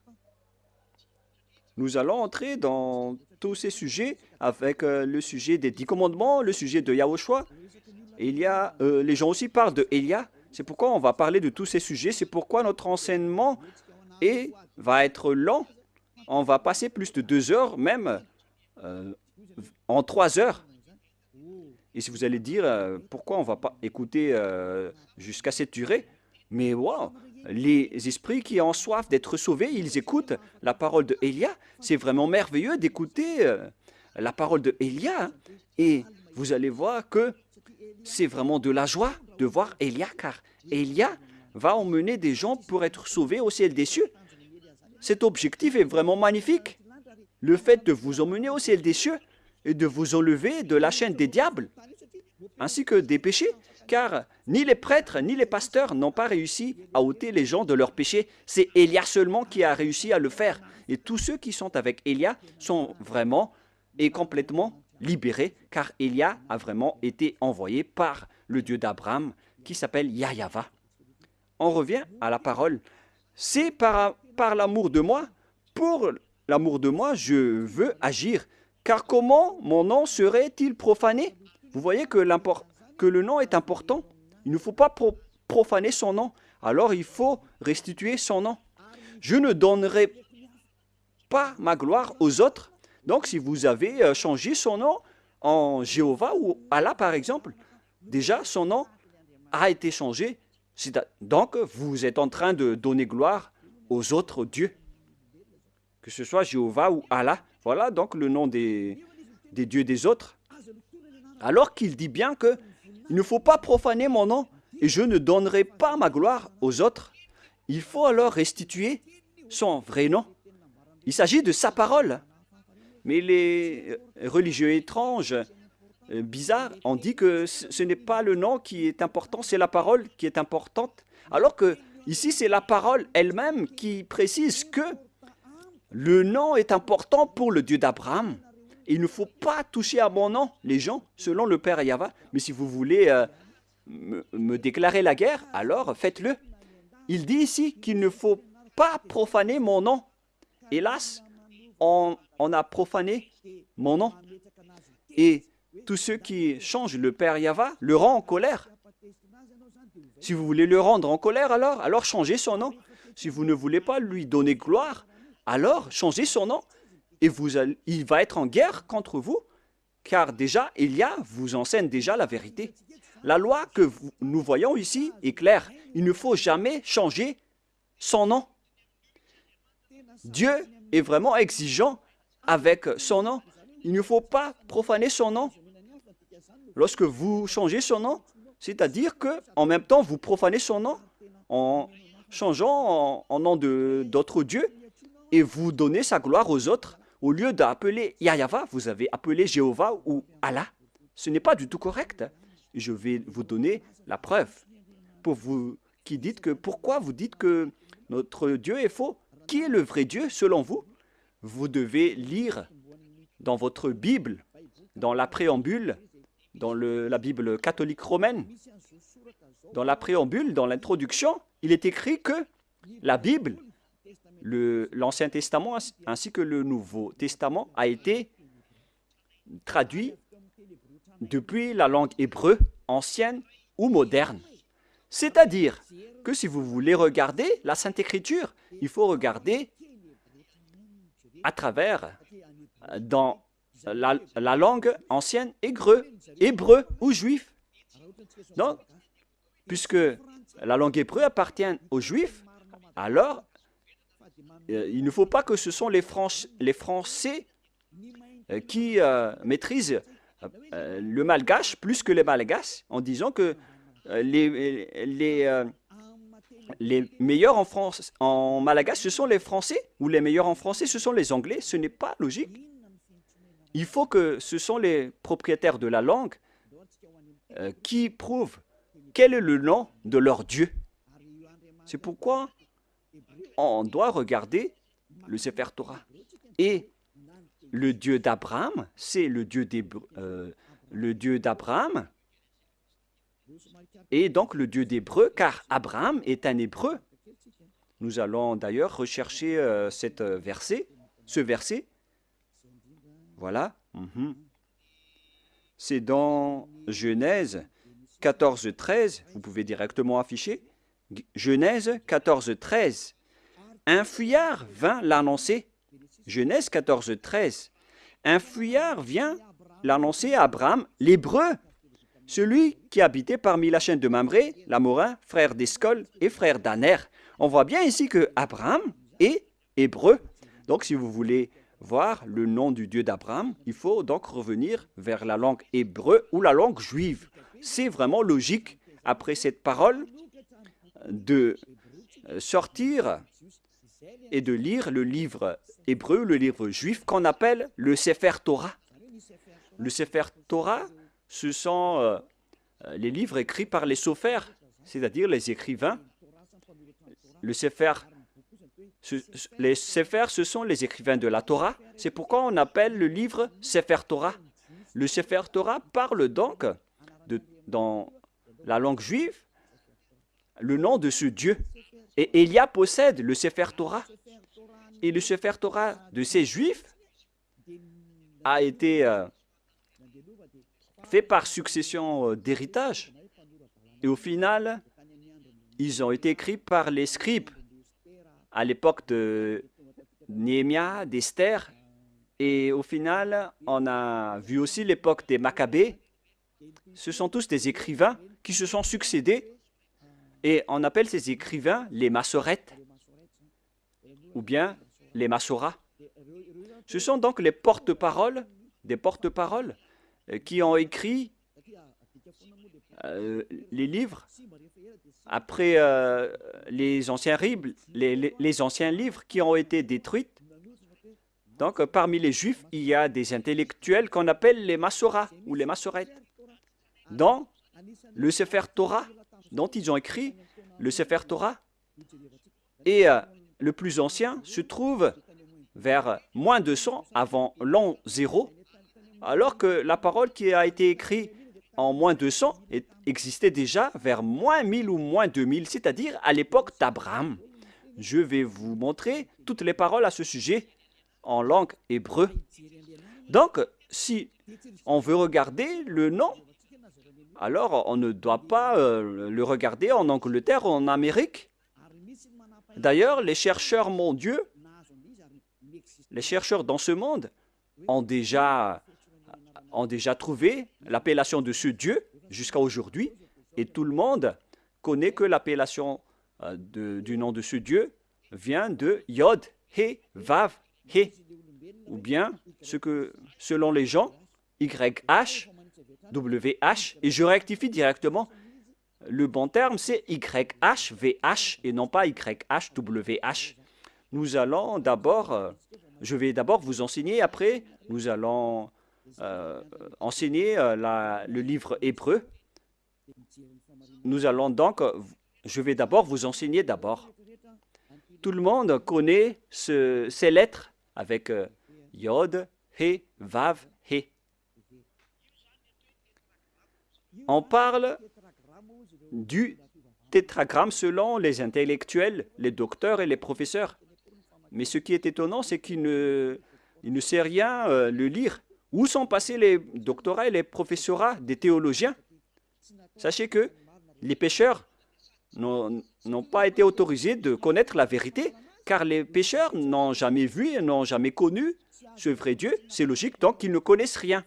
Nous allons entrer dans tous ces sujets avec le sujet des 10 commandements, le sujet de Yahushua. Les gens aussi parlent de Élia. C'est pourquoi on va parler de tous ces sujets. C'est pourquoi notre enseignement va être long. On va passer plus de 2 heures, même en 3 heures. Et si vous allez dire, pourquoi on ne va pas écouter jusqu'à cette durée? Mais wow, les esprits qui ont soif d'être sauvés, ils écoutent la parole de Élia. C'est vraiment merveilleux d'écouter la parole de Élia. Et vous allez voir que c'est vraiment de la joie de voir Élia, car Élia va emmener des gens pour être sauvés au ciel des cieux. Cet objectif est vraiment magnifique. Le fait de vous emmener au ciel des cieux et de vous enlever de la chaîne des diables, ainsi que des péchés, car ni les prêtres ni les pasteurs n'ont pas réussi à ôter les gens de leurs péchés. C'est Élia seulement qui a réussi à le faire. Et tous ceux qui sont avec Élia sont vraiment et complètement libérés, car Élia a vraiment été envoyé par le Dieu d'Abraham, qui s'appelle Yahava. On revient à la parole. C'est par l'amour de moi, pour l'amour de moi, je veux agir. Car comment mon nom serait-il profané? Vous voyez que le nom est important. Il ne faut pas profaner son nom. Alors il faut restituer son nom. Je ne donnerai pas ma gloire aux autres. Donc si vous avez changé son nom en Jéhovah ou Allah par exemple, déjà son nom a été changé. Donc vous êtes en train de donner gloire aux autres dieux, que ce soit Jéhovah ou Allah. Voilà donc le nom des dieux des autres. Alors qu'il dit bien que il ne faut pas profaner mon nom et je ne donnerai pas ma gloire aux autres. Il faut alors restituer son vrai nom. Il s'agit de sa parole. Mais les religieux étranges, bizarres, ont dit que ce n'est pas le nom qui est important, c'est la parole qui est importante. Alors que ici, c'est la parole elle-même qui précise que le nom est important pour le Dieu d'Abraham. Il ne faut pas toucher à mon nom, les gens, selon le Père Yahva. Mais si vous voulez me déclarer la guerre, alors faites-le. Il dit ici qu'il ne faut pas profaner mon nom. Hélas, on a profané mon nom. Et tous ceux qui changent le Père Yahva le rend en colère. Si vous voulez le rendre en colère, alors changez son nom. Si vous ne voulez pas lui donner gloire, alors changez son nom. Et il va être en guerre contre vous, car déjà, Élia vous enseigne déjà la vérité. La loi que nous voyons ici est claire. Il ne faut jamais changer son nom. Dieu est vraiment exigeant avec son nom. Il ne faut pas profaner son nom. Lorsque vous changez son nom, c'est-à-dire qu'en même temps, vous profanez son nom en changeant en nom d'autres dieux et vous donnez sa gloire aux autres. Au lieu d'appeler Yahava, vous avez appelé Jéhovah ou Allah. Ce n'est pas du tout correct. Je vais vous donner la preuve. Pour vous qui dites que, pourquoi vous dites que notre Dieu est faux? Qui est le vrai Dieu selon vous? Vous devez lire dans votre Bible, dans la préambule, dans la Bible catholique romaine, dans la préambule, dans l'introduction, il est écrit que la Bible, l'Ancien Testament ainsi que le Nouveau Testament a été traduit depuis la langue hébreu ancienne ou moderne. C'est-à-dire que si vous voulez regarder la Sainte Écriture, il faut regarder à travers dans la langue ancienne hébreu ou juif. Donc, puisque la langue hébreu appartient aux juifs, alors il ne faut pas que ce sont les Français qui maîtrisent le malgache plus que les malgaches, en disant que les meilleurs en malgache, ce sont les Français, ou les meilleurs en français, ce sont les Anglais. Ce n'est pas logique. Il faut que ce sont les propriétaires de la langue qui prouvent quel est le nom de leur Dieu. C'est pourquoi on doit regarder le Sefer Torah. Et le Dieu d'Abraham, c'est le Dieu d'Abraham, est donc le Dieu d'Hébreu, car Abraham est un Hébreu. Nous allons d'ailleurs rechercher ce verset. Voilà. C'est dans Genèse 14, 13. Vous pouvez directement afficher. Genèse 14, 13. Un fuyard vint l'annoncer. Genèse 14, 13. Un fuyard vient l'annoncer à Abraham, l'Hébreu, celui qui habitait parmi la chaîne de Mamré, l'Amorin, frère d'Escol et frère d'Aner. On voit bien ici que Abraham est hébreu. Donc, si vous voulez voir le nom du Dieu d'Abraham, il faut donc revenir vers la langue hébreu ou la langue juive. C'est vraiment logique, après cette parole, de sortir et de lire le livre hébreu, le livre juif qu'on appelle le Sefer Torah. Le Sefer Torah, ce sont les livres écrits par les sophères, c'est-à-dire les écrivains. Les Sephers, ce sont les écrivains de la Torah. C'est pourquoi on appelle le livre Sefer Torah. Le Sefer Torah parle donc, dans la langue juive, le nom de ce Dieu. Et Élia possède le Sefer Torah. Et le Sefer Torah de ces Juifs a été fait par succession d'héritage. Et au final, ils ont été écrits par les scribes à l'époque de Néhémia, d'Esther. Et au final, on a vu aussi l'époque des Maccabées. Ce sont tous des écrivains qui se sont succédés. Et on appelle ces écrivains les Massorètes ou bien les Massoras. Ce sont donc les porte-paroles, des porte-paroles qui ont écrit les livres après les anciens livres qui ont été détruits. Donc, parmi les Juifs, il y a des intellectuels qu'on appelle les Massoras ou les Massorètes. Dans le Sefer Torah, dont ils ont écrit le Sefer Torah, et le plus ancien se trouve vers moins 200 avant l'an 0, alors que la parole qui a été écrite en moins 200 existait déjà vers moins 1000 ou moins 2000, c'est-à-dire à l'époque d'Abraham. Je vais vous montrer toutes les paroles à ce sujet en langue hébreu. Donc, si on veut regarder le nom, alors on ne doit pas le regarder en Angleterre ou en Amérique. D'ailleurs, les chercheurs mondiaux, les chercheurs dans ce monde ont déjà trouvé l'appellation de ce Dieu jusqu'à aujourd'hui. Et tout le monde connaît que l'appellation du nom de ce Dieu vient de Yod, He, Vav, He. Ou bien, selon les gens, YH, WH. Et je rectifie directement, le bon terme c'est YH, VH et non pas YH, WH. Nous allons d'abord, je vais d'abord vous enseigner, après nous allons enseigner le livre hébreu. Nous allons donc, je vais d'abord vous enseigner d'abord. Tout le monde connaît ces lettres avec Yod, He, Vav, He. On parle du tétragramme selon les intellectuels, les docteurs et les professeurs. Mais ce qui est étonnant, c'est qu'il ne sait rien le lire. Où sont passés les doctorats et les professorats des théologiens? Sachez que les pécheurs n'ont pas été autorisés de connaître la vérité, car les pécheurs n'ont jamais vu et n'ont jamais connu ce vrai Dieu. C'est logique, donc ils ne connaissent rien.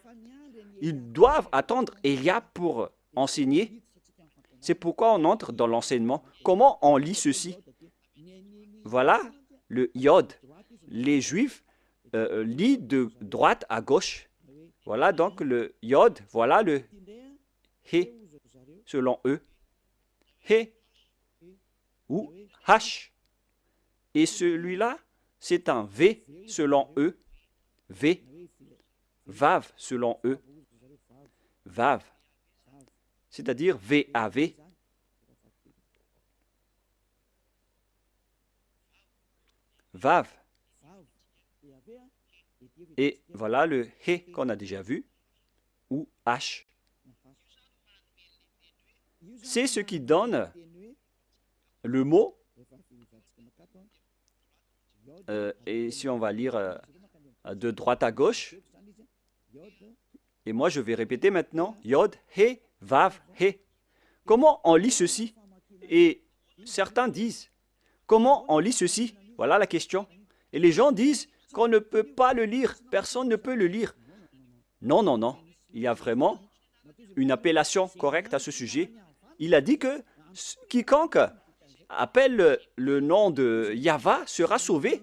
Ils doivent attendre Élia pour enseigner. C'est pourquoi on entre dans l'enseignement. Comment on lit ceci? Voilà le Yod. Les Juifs lisent de droite à gauche. Voilà donc le Yod. Voilà le He, selon eux. He ou H. Et celui-là, c'est un V, selon eux. V. Vav, selon eux. Vav. C'est-à-dire V-A-V. Vav. Et voilà le He qu'on a déjà vu, ou H. c'est ce qui donne le mot. Et si on va lire de droite à gauche, et moi je vais répéter maintenant, Yod, He, Vav, He. Comment on lit ceci? Et certains disent, comment on lit ceci? Voilà la question. Et les gens disent qu'on ne peut pas le lire, personne ne peut le lire. Non, non, non, il y a vraiment une appellation correcte à ce sujet. Il a dit que quiconque appelle le nom de Yahva sera sauvé.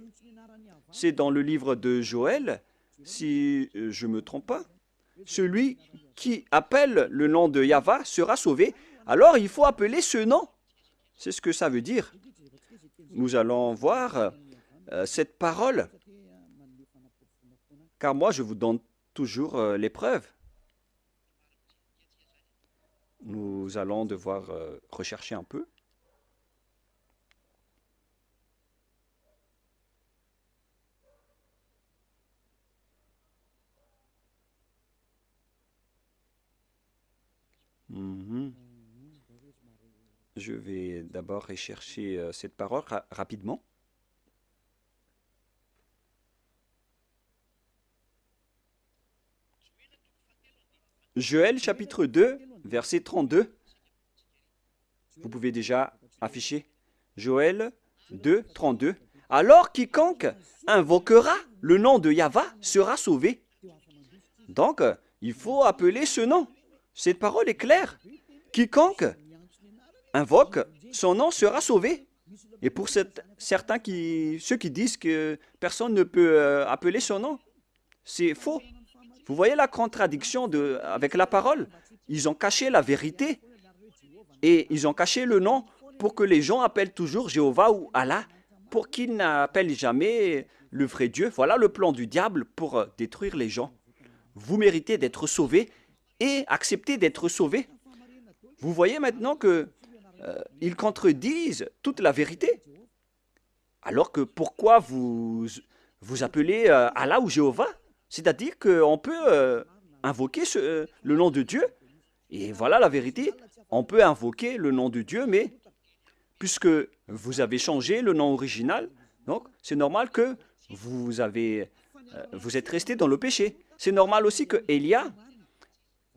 C'est dans le livre de Joël, si je ne me trompe pas. Celui qui appelle le nom de Yahva sera sauvé. Alors il faut appeler ce nom. C'est ce que ça veut dire. Nous allons voir cette parole, car moi je vous donne toujours les preuves. Nous allons devoir rechercher un peu. Je vais d'abord rechercher cette parole rapidement. Joël chapitre 2, verset 32. Vous pouvez déjà afficher. Joël 2, 32. Alors quiconque invoquera le nom de Yahva sera sauvé. Donc, il faut appeler ce nom. Cette parole est claire. Quiconque invoque son nom sera sauvé. Et pour certains ceux qui disent que personne ne peut appeler son nom, c'est faux. Vous voyez la contradiction avec la parole? Ils ont caché la vérité et ils ont caché le nom pour que les gens appellent toujours Jéhovah ou Allah, pour qu'ils n'appellent jamais le vrai Dieu. Voilà le plan du diable pour détruire les gens. Vous méritez d'être sauvés et accepter d'être sauvés. Vous voyez maintenant que ils contredisent toute la vérité. Alors que pourquoi vous appelez Allah ou Jéhovah? C'est-à-dire qu'on peut invoquer le nom de Dieu. Et voilà la vérité. On peut invoquer le nom de Dieu, mais puisque vous avez changé le nom original, donc c'est normal que vous êtes resté dans le péché. C'est normal aussi que Élia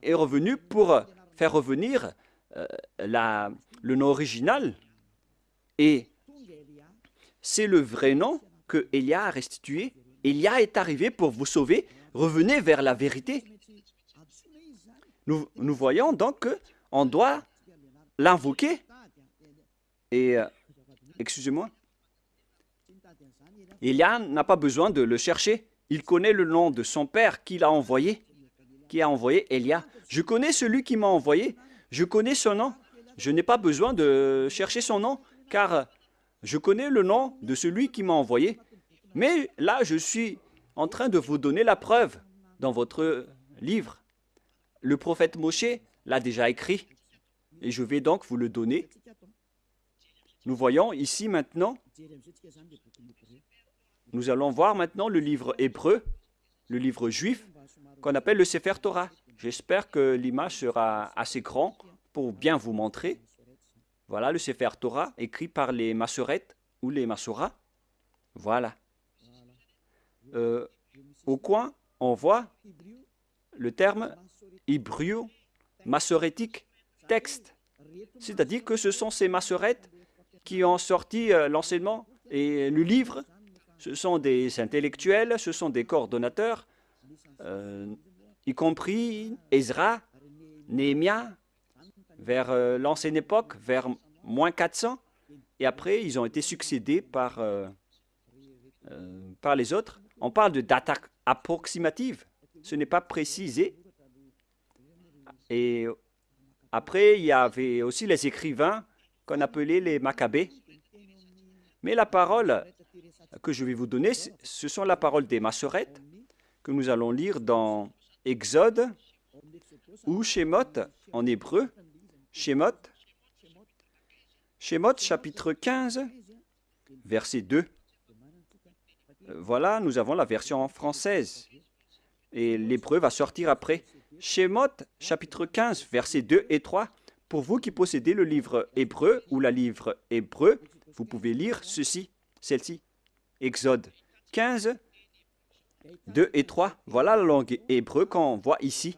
est revenu pour faire revenir le nom original. Et c'est le vrai nom que Élia a restitué. Élia est arrivé pour vous sauver. Revenez vers la vérité. Nous voyons donc qu'on doit l'invoquer. Et, excusez-moi, Élia n'a pas besoin de le chercher. Il connaît le nom de son père qui a envoyé Élia. Je connais celui qui m'a envoyé. Je connais son nom. Je n'ai pas besoin de chercher son nom, car je connais le nom de celui qui m'a envoyé. Mais là, je suis en train de vous donner la preuve dans votre livre. Le prophète Moshe l'a déjà écrit, et je vais donc vous le donner. Nous voyons ici maintenant, nous allons voir maintenant le livre hébreu, le livre juif, qu'on appelle le Sefer Torah. J'espère que l'image sera assez grande pour bien vous montrer. Voilà le Sefer Torah, écrit par les Massorètes ou les Massoras. Voilà. Au coin, on voit le terme hébreu massorétique texte. C'est-à-dire que ce sont ces Massorètes qui ont sorti l'enseignement et le livre. Ce sont des intellectuels, ce sont des coordonnateurs, y compris Ezra, Néhémia, vers l'ancienne époque, vers moins 400. Et après, ils ont été succédés par les autres. On parle de date approximative. Ce n'est pas précisé. Et après, il y avait aussi les écrivains qu'on appelait les Maccabées. Mais la parole que je vais vous donner, ce sont la parole des Massorètes que nous allons lire dans Exode ou Shemot en hébreu. Shemot chapitre 15, verset 2. Voilà, nous avons la version française. Et l'hébreu va sortir après. Shemot chapitre 15, verset 2 et 3. Pour vous qui possédez le livre hébreu ou la livre hébreu, vous pouvez lire ceci, celle-ci. Exode 15, 2 et 3. Voilà la langue hébreu qu'on voit ici.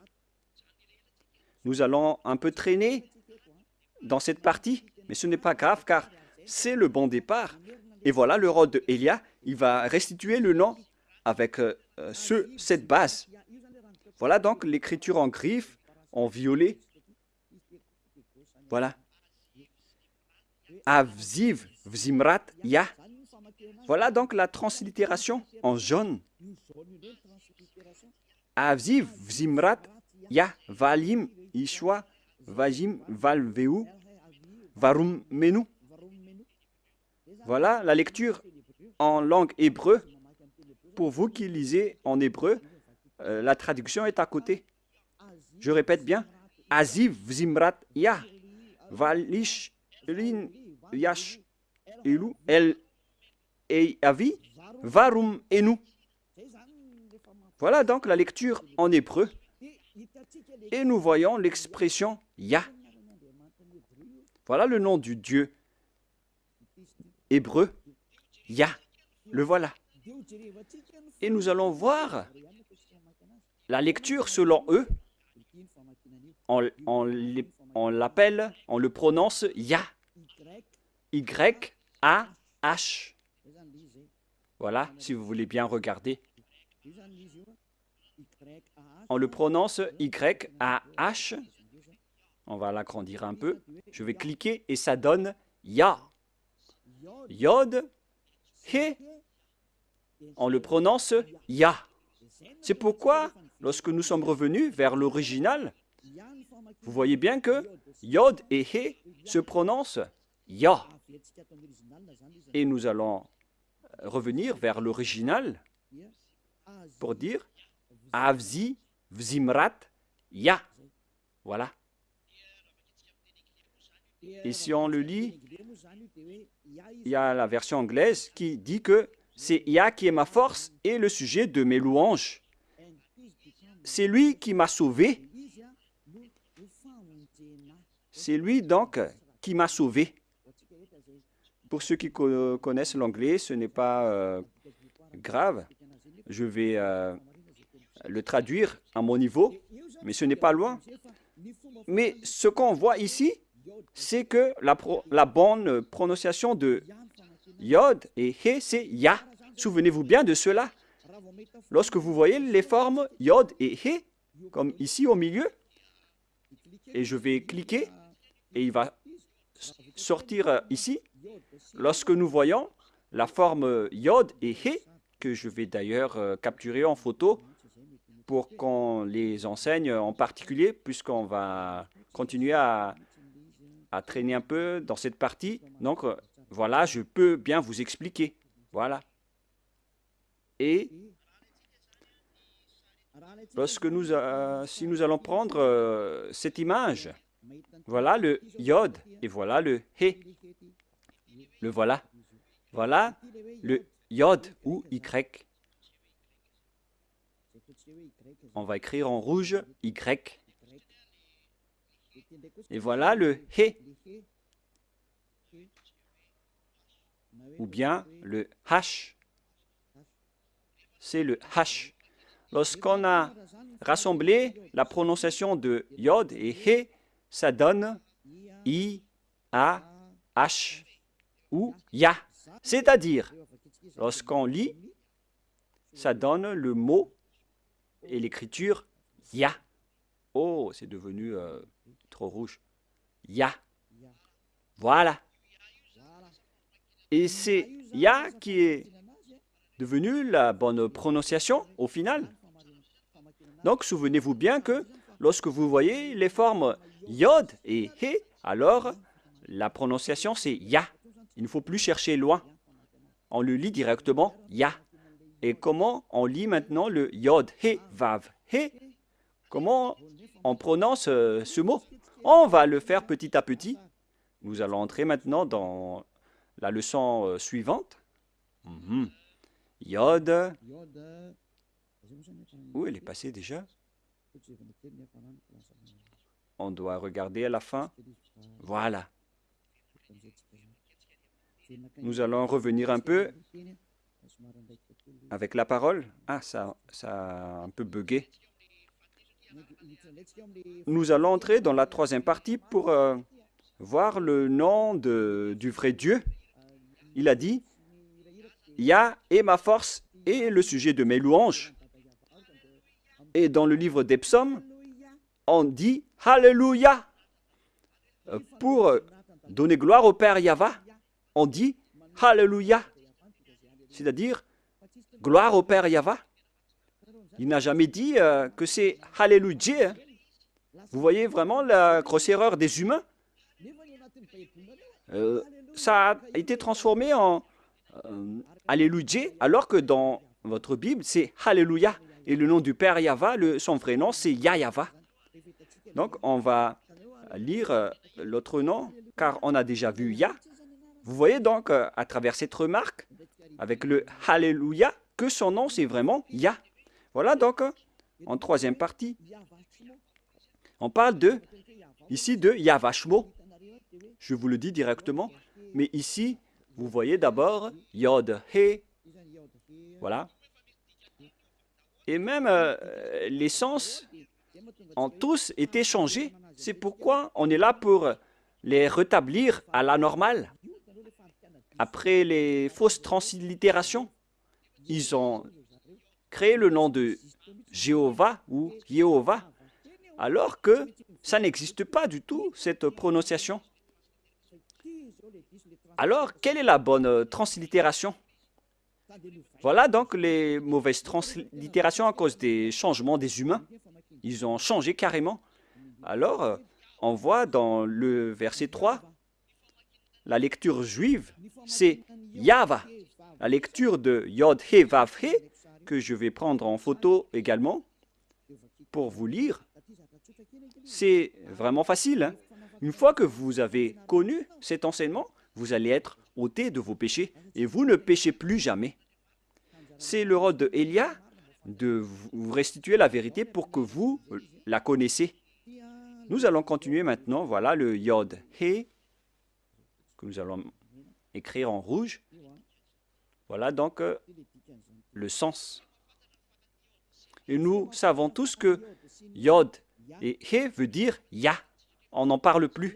Nous allons un peu traîner dans cette partie, mais ce n'est pas grave car c'est le bon départ. Et voilà le rôle de Élia. Il va restituer le nom avec cette base. Voilà donc l'écriture en griffe, en violet. Voilà. Avziv, Vzimrat, Ya. Voilà donc la translittération en jaune. Avziv, Vzimrat, Ya, Valim, Ishwa, Vajim, Valveu, Varum, Menu. Voilà la lecture en langue hébreu. Pour vous qui lisez en hébreu, la traduction est à côté. Je répète bien. Aziv, Vzimrat, Ya, Valish, Lin, Yash, Elu, El, Avi, Varum, Enu. Voilà donc la lecture en hébreu. Et nous voyons l'expression Ya. Voilà le nom du Dieu hébreu. Ya. Le voilà. Et nous allons voir la lecture selon eux. On l'appelle, on le prononce Ya. Y-A-H. Voilà, si vous voulez bien regarder. On le prononce Y-A-H. On va l'agrandir un peu. Je vais cliquer et ça donne Ya. Yod, He. On le prononce Ya. C'est pourquoi, lorsque nous sommes revenus vers l'original, vous voyez bien que Yod et He se prononcent Ya. Et nous allons revenir vers l'original pour dire Avzi, Vzimrat, Ya. Voilà. Et si on le lit, il y a la version anglaise qui dit que c'est Ya qui est ma force et le sujet de mes louanges. C'est lui qui m'a sauvé. C'est lui donc qui m'a sauvé. Pour ceux qui connaissent l'anglais, ce n'est pas grave. Je vais le traduire à mon niveau, mais ce n'est pas loin. Mais ce qu'on voit ici, c'est que la bonne prononciation de Yod et He, c'est Ya. Souvenez-vous bien de cela. Lorsque vous voyez les formes Yod et He, comme ici au milieu, et je vais cliquer, et il va sortir ici. Lorsque nous voyons la forme Yod et He, que je vais d'ailleurs capturer en photo pour qu'on les enseigne en particulier, puisqu'on va continuer à traîner un peu dans cette partie. Donc, voilà, je peux bien vous expliquer. Voilà. Et lorsque si nous allons prendre cette image, voilà le Yod et voilà le He. Le voilà. Voilà le Yod ou Y. On va écrire en rouge Y. Et voilà le He. Ou bien le H. C'est le H. Lorsqu'on a rassemblé la prononciation de Yod et He, ça donne I, A, H ou Ya. C'est-à-dire, lorsqu'on lit, ça donne le mot et l'écriture Ya. Oh, c'est devenu trop rouge. Ya. Voilà. Et c'est Ya qui est devenu la bonne prononciation au final. Donc, souvenez-vous bien que lorsque vous voyez les formes Yod et He, alors la prononciation c'est Ya. Il ne faut plus chercher loin. On le lit directement Ya. Et comment on lit maintenant le Yod, He, Vav, He? Comment on prononce ce mot? On va le faire petit à petit. Nous allons entrer maintenant dans la leçon suivante. Yod. Où elle est passée déjà? on doit regarder à la fin. Voilà. Nous allons revenir un peu avec la parole. Ah, ça a un peu bugué. Nous allons entrer dans la troisième partie pour voir le nom du vrai Dieu. Il a dit, Yah est ma force et le sujet de mes louanges. Et dans le livre des psaumes, on dit Alléluia. Pour donner gloire au Père Yahva, on dit Alléluia. C'est-à-dire gloire au Père Yahva. Il n'a jamais dit que c'est Alléluia. Vous voyez vraiment la grosse erreur des humains. Ça a été transformé en Alléluia, alors que dans votre Bible, c'est Alléluia. Et le nom du Père Yahva, son vrai nom, c'est Yahva. Donc, on va lire l'autre nom, car on a déjà vu Yah. Vous voyez donc, à travers cette remarque, avec le Alléluia, que son nom, c'est vraiment Yah. Voilà donc, en troisième partie, on parle ici de Yahva Shmo. Je vous le dis directement, mais ici, vous voyez d'abord Yod, He. Voilà. Et même les sens ont tous été changés. C'est pourquoi on est là pour les rétablir à la normale. Après les fausses translittérations, ils ont créé le nom de Jéhovah ou Yehovah, alors que ça n'existe pas du tout, cette prononciation. Alors, quelle est la bonne translittération? Voilà donc les mauvaises translittérations à cause des changements des humains. Ils ont changé carrément. Alors, on voit dans le verset 3, la lecture juive, c'est Yahva. La lecture de Yod He Vav He, que je vais prendre en photo également pour vous lire, c'est vraiment facile. Hein? Une fois que vous avez connu cet enseignement, vous allez être ôté de vos péchés et vous ne péchez plus jamais. C'est le rôle de Elia de vous restituer la vérité pour que vous la connaissez. Nous allons continuer maintenant. Voilà le Yod He que nous allons écrire en rouge. Voilà donc le sens. Et nous savons tous que Yod et He veut dire Yah. On n'en parle plus.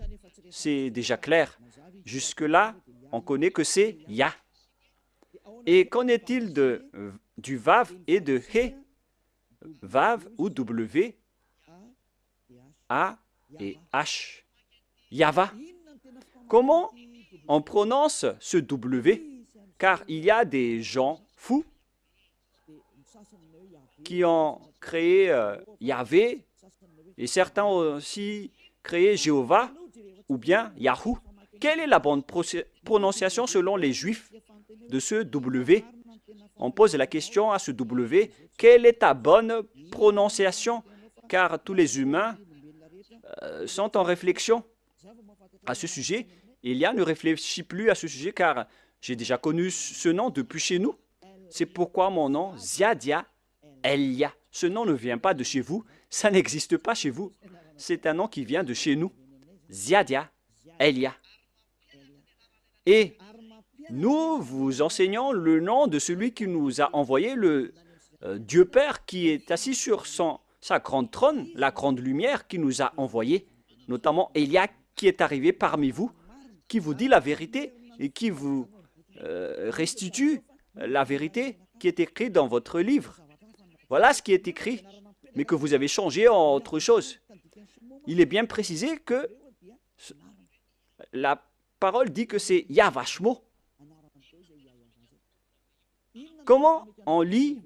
C'est déjà clair. Jusque-là, on connaît que c'est Yah. Et qu'en est-il du Vav et de He? Vav ou W, A et H. Yahva. Comment on prononce ce W? Car il y a des gens fous qui ont créé Yahvé et certains ont aussi créé Jéhovah ou bien Yahou. Quelle est la bonne prononciation selon les Juifs de ce W? On pose la question à ce W, quelle est ta bonne prononciation? Car tous les humains sont en réflexion à ce sujet. Elia ne réfléchit plus à ce sujet car j'ai déjà connu ce nom depuis chez nous. C'est pourquoi mon nom, Ziadia Elia. Ce nom ne vient pas de chez vous, ça n'existe pas chez vous. C'est un nom qui vient de chez nous. Ziadia Elia. Et nous vous enseignons le nom de celui qui nous a envoyé, le Dieu Père qui est assis sur sa grande trône, la grande lumière qui nous a envoyé, notamment Elia qui est arrivé parmi vous, qui vous dit la vérité et qui vous restitue la vérité qui est écrite dans votre livre. Voilà ce qui est écrit, mais que vous avez changé en autre chose. Il est bien précisé que la parole dit que c'est Yahva Shmo. Comment on lit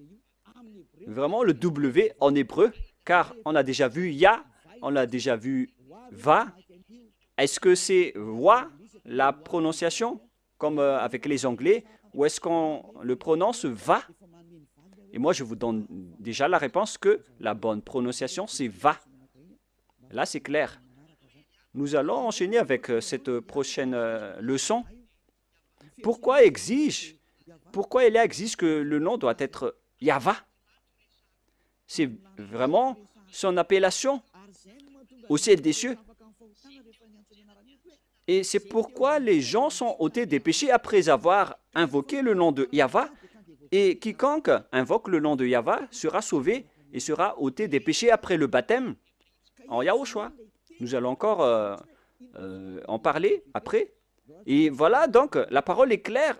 vraiment le W en hébreu? Car on a déjà vu Yah, on a déjà vu Va. Est-ce que c'est Wa, la prononciation, comme avec les Anglais, ou est-ce qu'on le prononce Va? Et moi, je vous donne déjà la réponse que la bonne prononciation, c'est Va. Là, c'est clair. Nous allons enchaîner avec cette prochaine leçon. Pourquoi Elia exige que le nom doit être Yahva? C'est vraiment son appellation. au ciel des cieux. Et c'est pourquoi les gens sont ôtés des péchés après avoir invoqué le nom de Yahva. Et quiconque invoque le nom de Yahva sera sauvé et sera ôté des péchés après le baptême en Yahushua. Nous allons encore en parler après. Et voilà, donc, la parole est claire.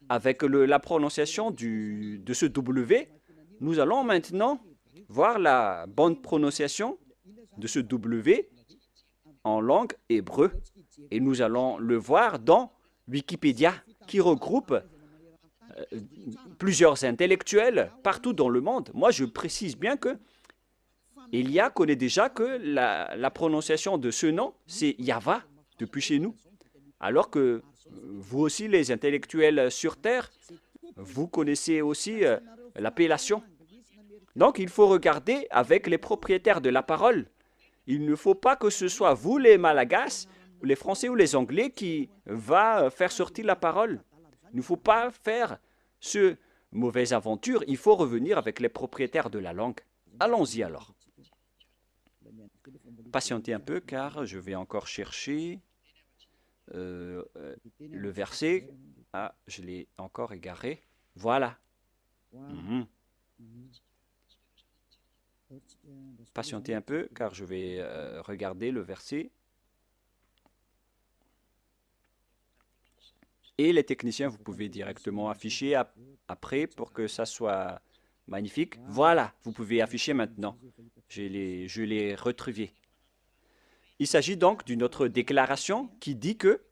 Avec la prononciation de ce W, nous allons maintenant voir la bonne prononciation de ce W en langue hébreu. Et nous allons le voir dans Wikipédia, qui regroupe plusieurs intellectuels partout dans le monde. Moi, je précise bien que Elia connaît déjà que la prononciation de ce nom, c'est Yahva, depuis chez nous. Alors que vous aussi, les intellectuels sur Terre, vous connaissez aussi l'appellation. Donc, il faut regarder avec les propriétaires de la parole. Il ne faut pas que ce soit vous, les Malagasy, les Français ou les Anglais, qui va faire sortir la parole. Il ne faut pas faire ce mauvaise aventure. Il faut revenir avec les propriétaires de la langue. Allons-y alors. Patientez un peu, car je vais encore chercher le verset. Ah, je l'ai encore égaré. Voilà. Patientez un peu, car je vais regarder le verset. Et les techniciens, vous pouvez directement afficher après pour que ça soit magnifique. Voilà, vous pouvez afficher maintenant. Je l'ai retrouvé. Il s'agit donc d'une autre déclaration qui dit que,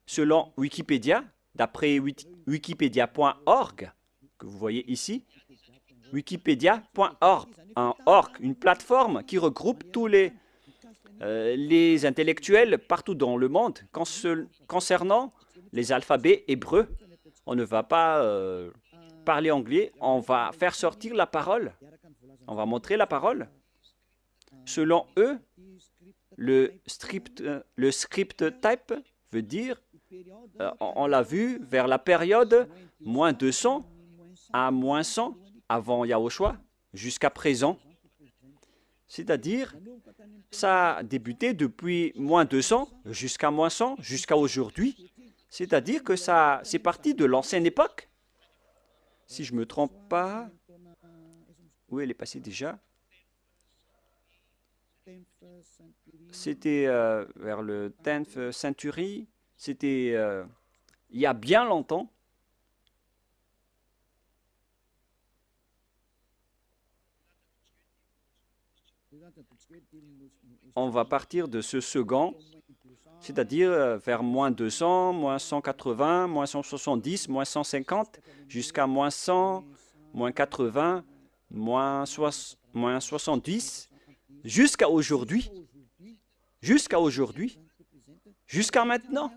selon Wikipédia, d'après wikipedia.org, que vous voyez ici, wikipedia.org, une plateforme qui regroupe tous les intellectuels partout dans le monde concernant les alphabets hébreux. On ne va pas parler anglais, on va faire sortir la parole. On va montrer la parole. Selon eux, le script type veut dire, on l'a vu, vers la période moins 200 à moins 100 avant Yahushua jusqu'à présent. C'est-à-dire, ça a débuté depuis moins 200 jusqu'à moins 100, jusqu'à aujourd'hui. C'est-à-dire que c'est parti de l'ancienne époque. Si je ne me trompe pas, où elle est passée déjà? C'était vers le 10th century. C'était il y a bien longtemps. On va partir de ce second, c'est-à-dire vers moins 200, moins 180, moins 170, moins 150, jusqu'à moins 100, moins 80, moins 70, jusqu'à aujourd'hui, jusqu'à maintenant.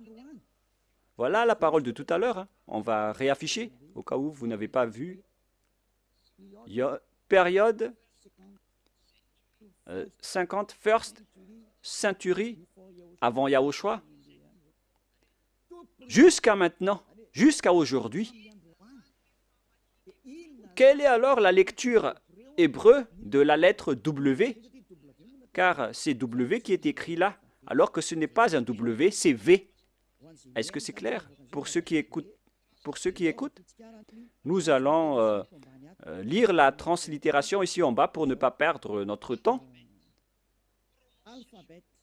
Voilà la parole de tout à l'heure. On va réafficher, au cas où vous n'avez pas vu. Période 50 first century avant Yahushua, jusqu'à maintenant, jusqu'à aujourd'hui. Quelle est alors la lecture hébreu de la lettre W? Car c'est W qui est écrit là, alors que ce n'est pas un W, c'est V. Est-ce que c'est clair pour ceux qui écoutent? Nous allons lire la translittération ici en bas pour ne pas perdre notre temps.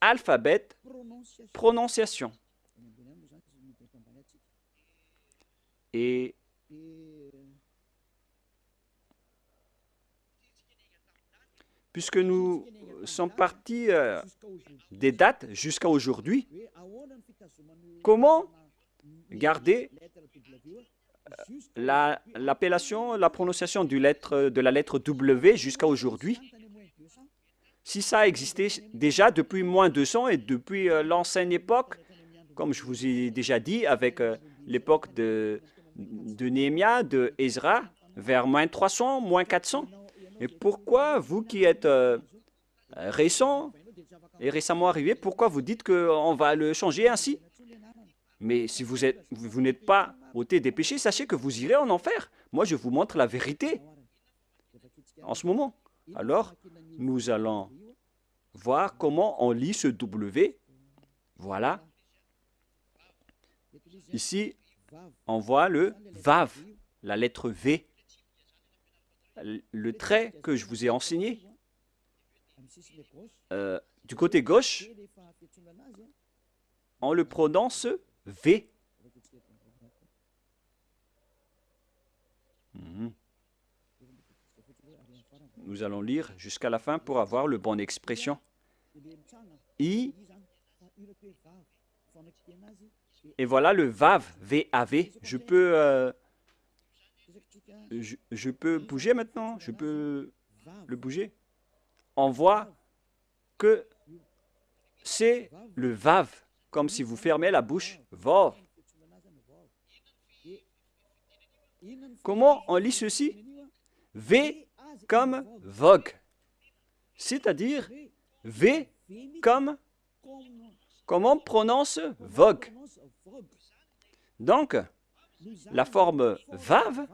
Alphabet, prononciation. Et puisque nous sommes partis des dates jusqu'à aujourd'hui, comment garder l'appellation, la prononciation de la lettre W jusqu'à aujourd'hui? Si ça existait déjà depuis moins 200 et depuis l'ancienne époque, comme je vous ai déjà dit, avec l'époque de Néhémia, de Ezra, vers moins 300, moins 400. Et pourquoi vous qui êtes récent et récemment arrivé, pourquoi vous dites qu'on va le changer ainsi? Mais si vous n'êtes pas ôté des péchés, sachez que vous irez en enfer. Moi, je vous montre la vérité en ce moment. Alors, nous allons voir comment on lit ce W. Voilà. Ici, on voit le Vav, la lettre V. Le trait que je vous ai enseigné, du côté gauche, on le prononce V. Nous allons lire jusqu'à la fin pour avoir le bon expression. I. Et voilà le Vav, V-A-V. Je peux bouger maintenant. Je peux le bouger. On voit que c'est le Vav, comme si vous fermez la bouche. Vav. Comment on lit ceci? V comme vogue, c'est-à-dire V comme comment on prononce vogue. Donc, la forme Vav,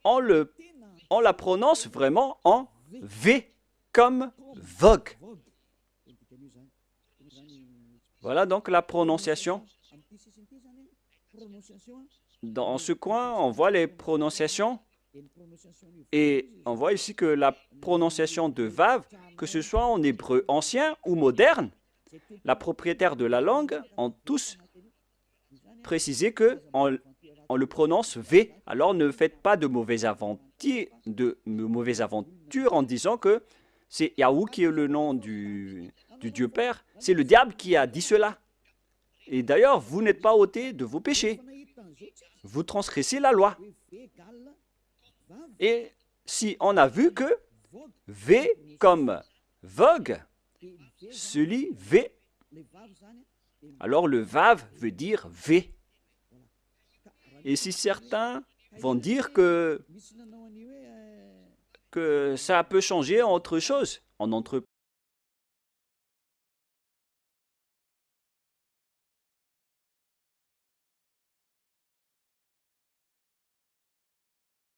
on la prononce vraiment en V comme vogue. Voilà donc la prononciation. Dans ce coin, on voit les prononciations. Et on voit ici que la prononciation de Vav, que ce soit en hébreu ancien ou moderne, la propriétaire de la langue ont tous précisé qu'on le prononce V. Alors ne faites pas de mauvaises aventures en disant que c'est Yahou qui est le nom du Dieu Père. C'est le diable qui a dit cela. Et d'ailleurs, vous n'êtes pas ôté de vos péchés. Vous transgressez la loi. Et si on a vu que V comme vogue se lit V, alors le Vav veut dire V. Et si certains vont dire que ça peut changer en autre chose,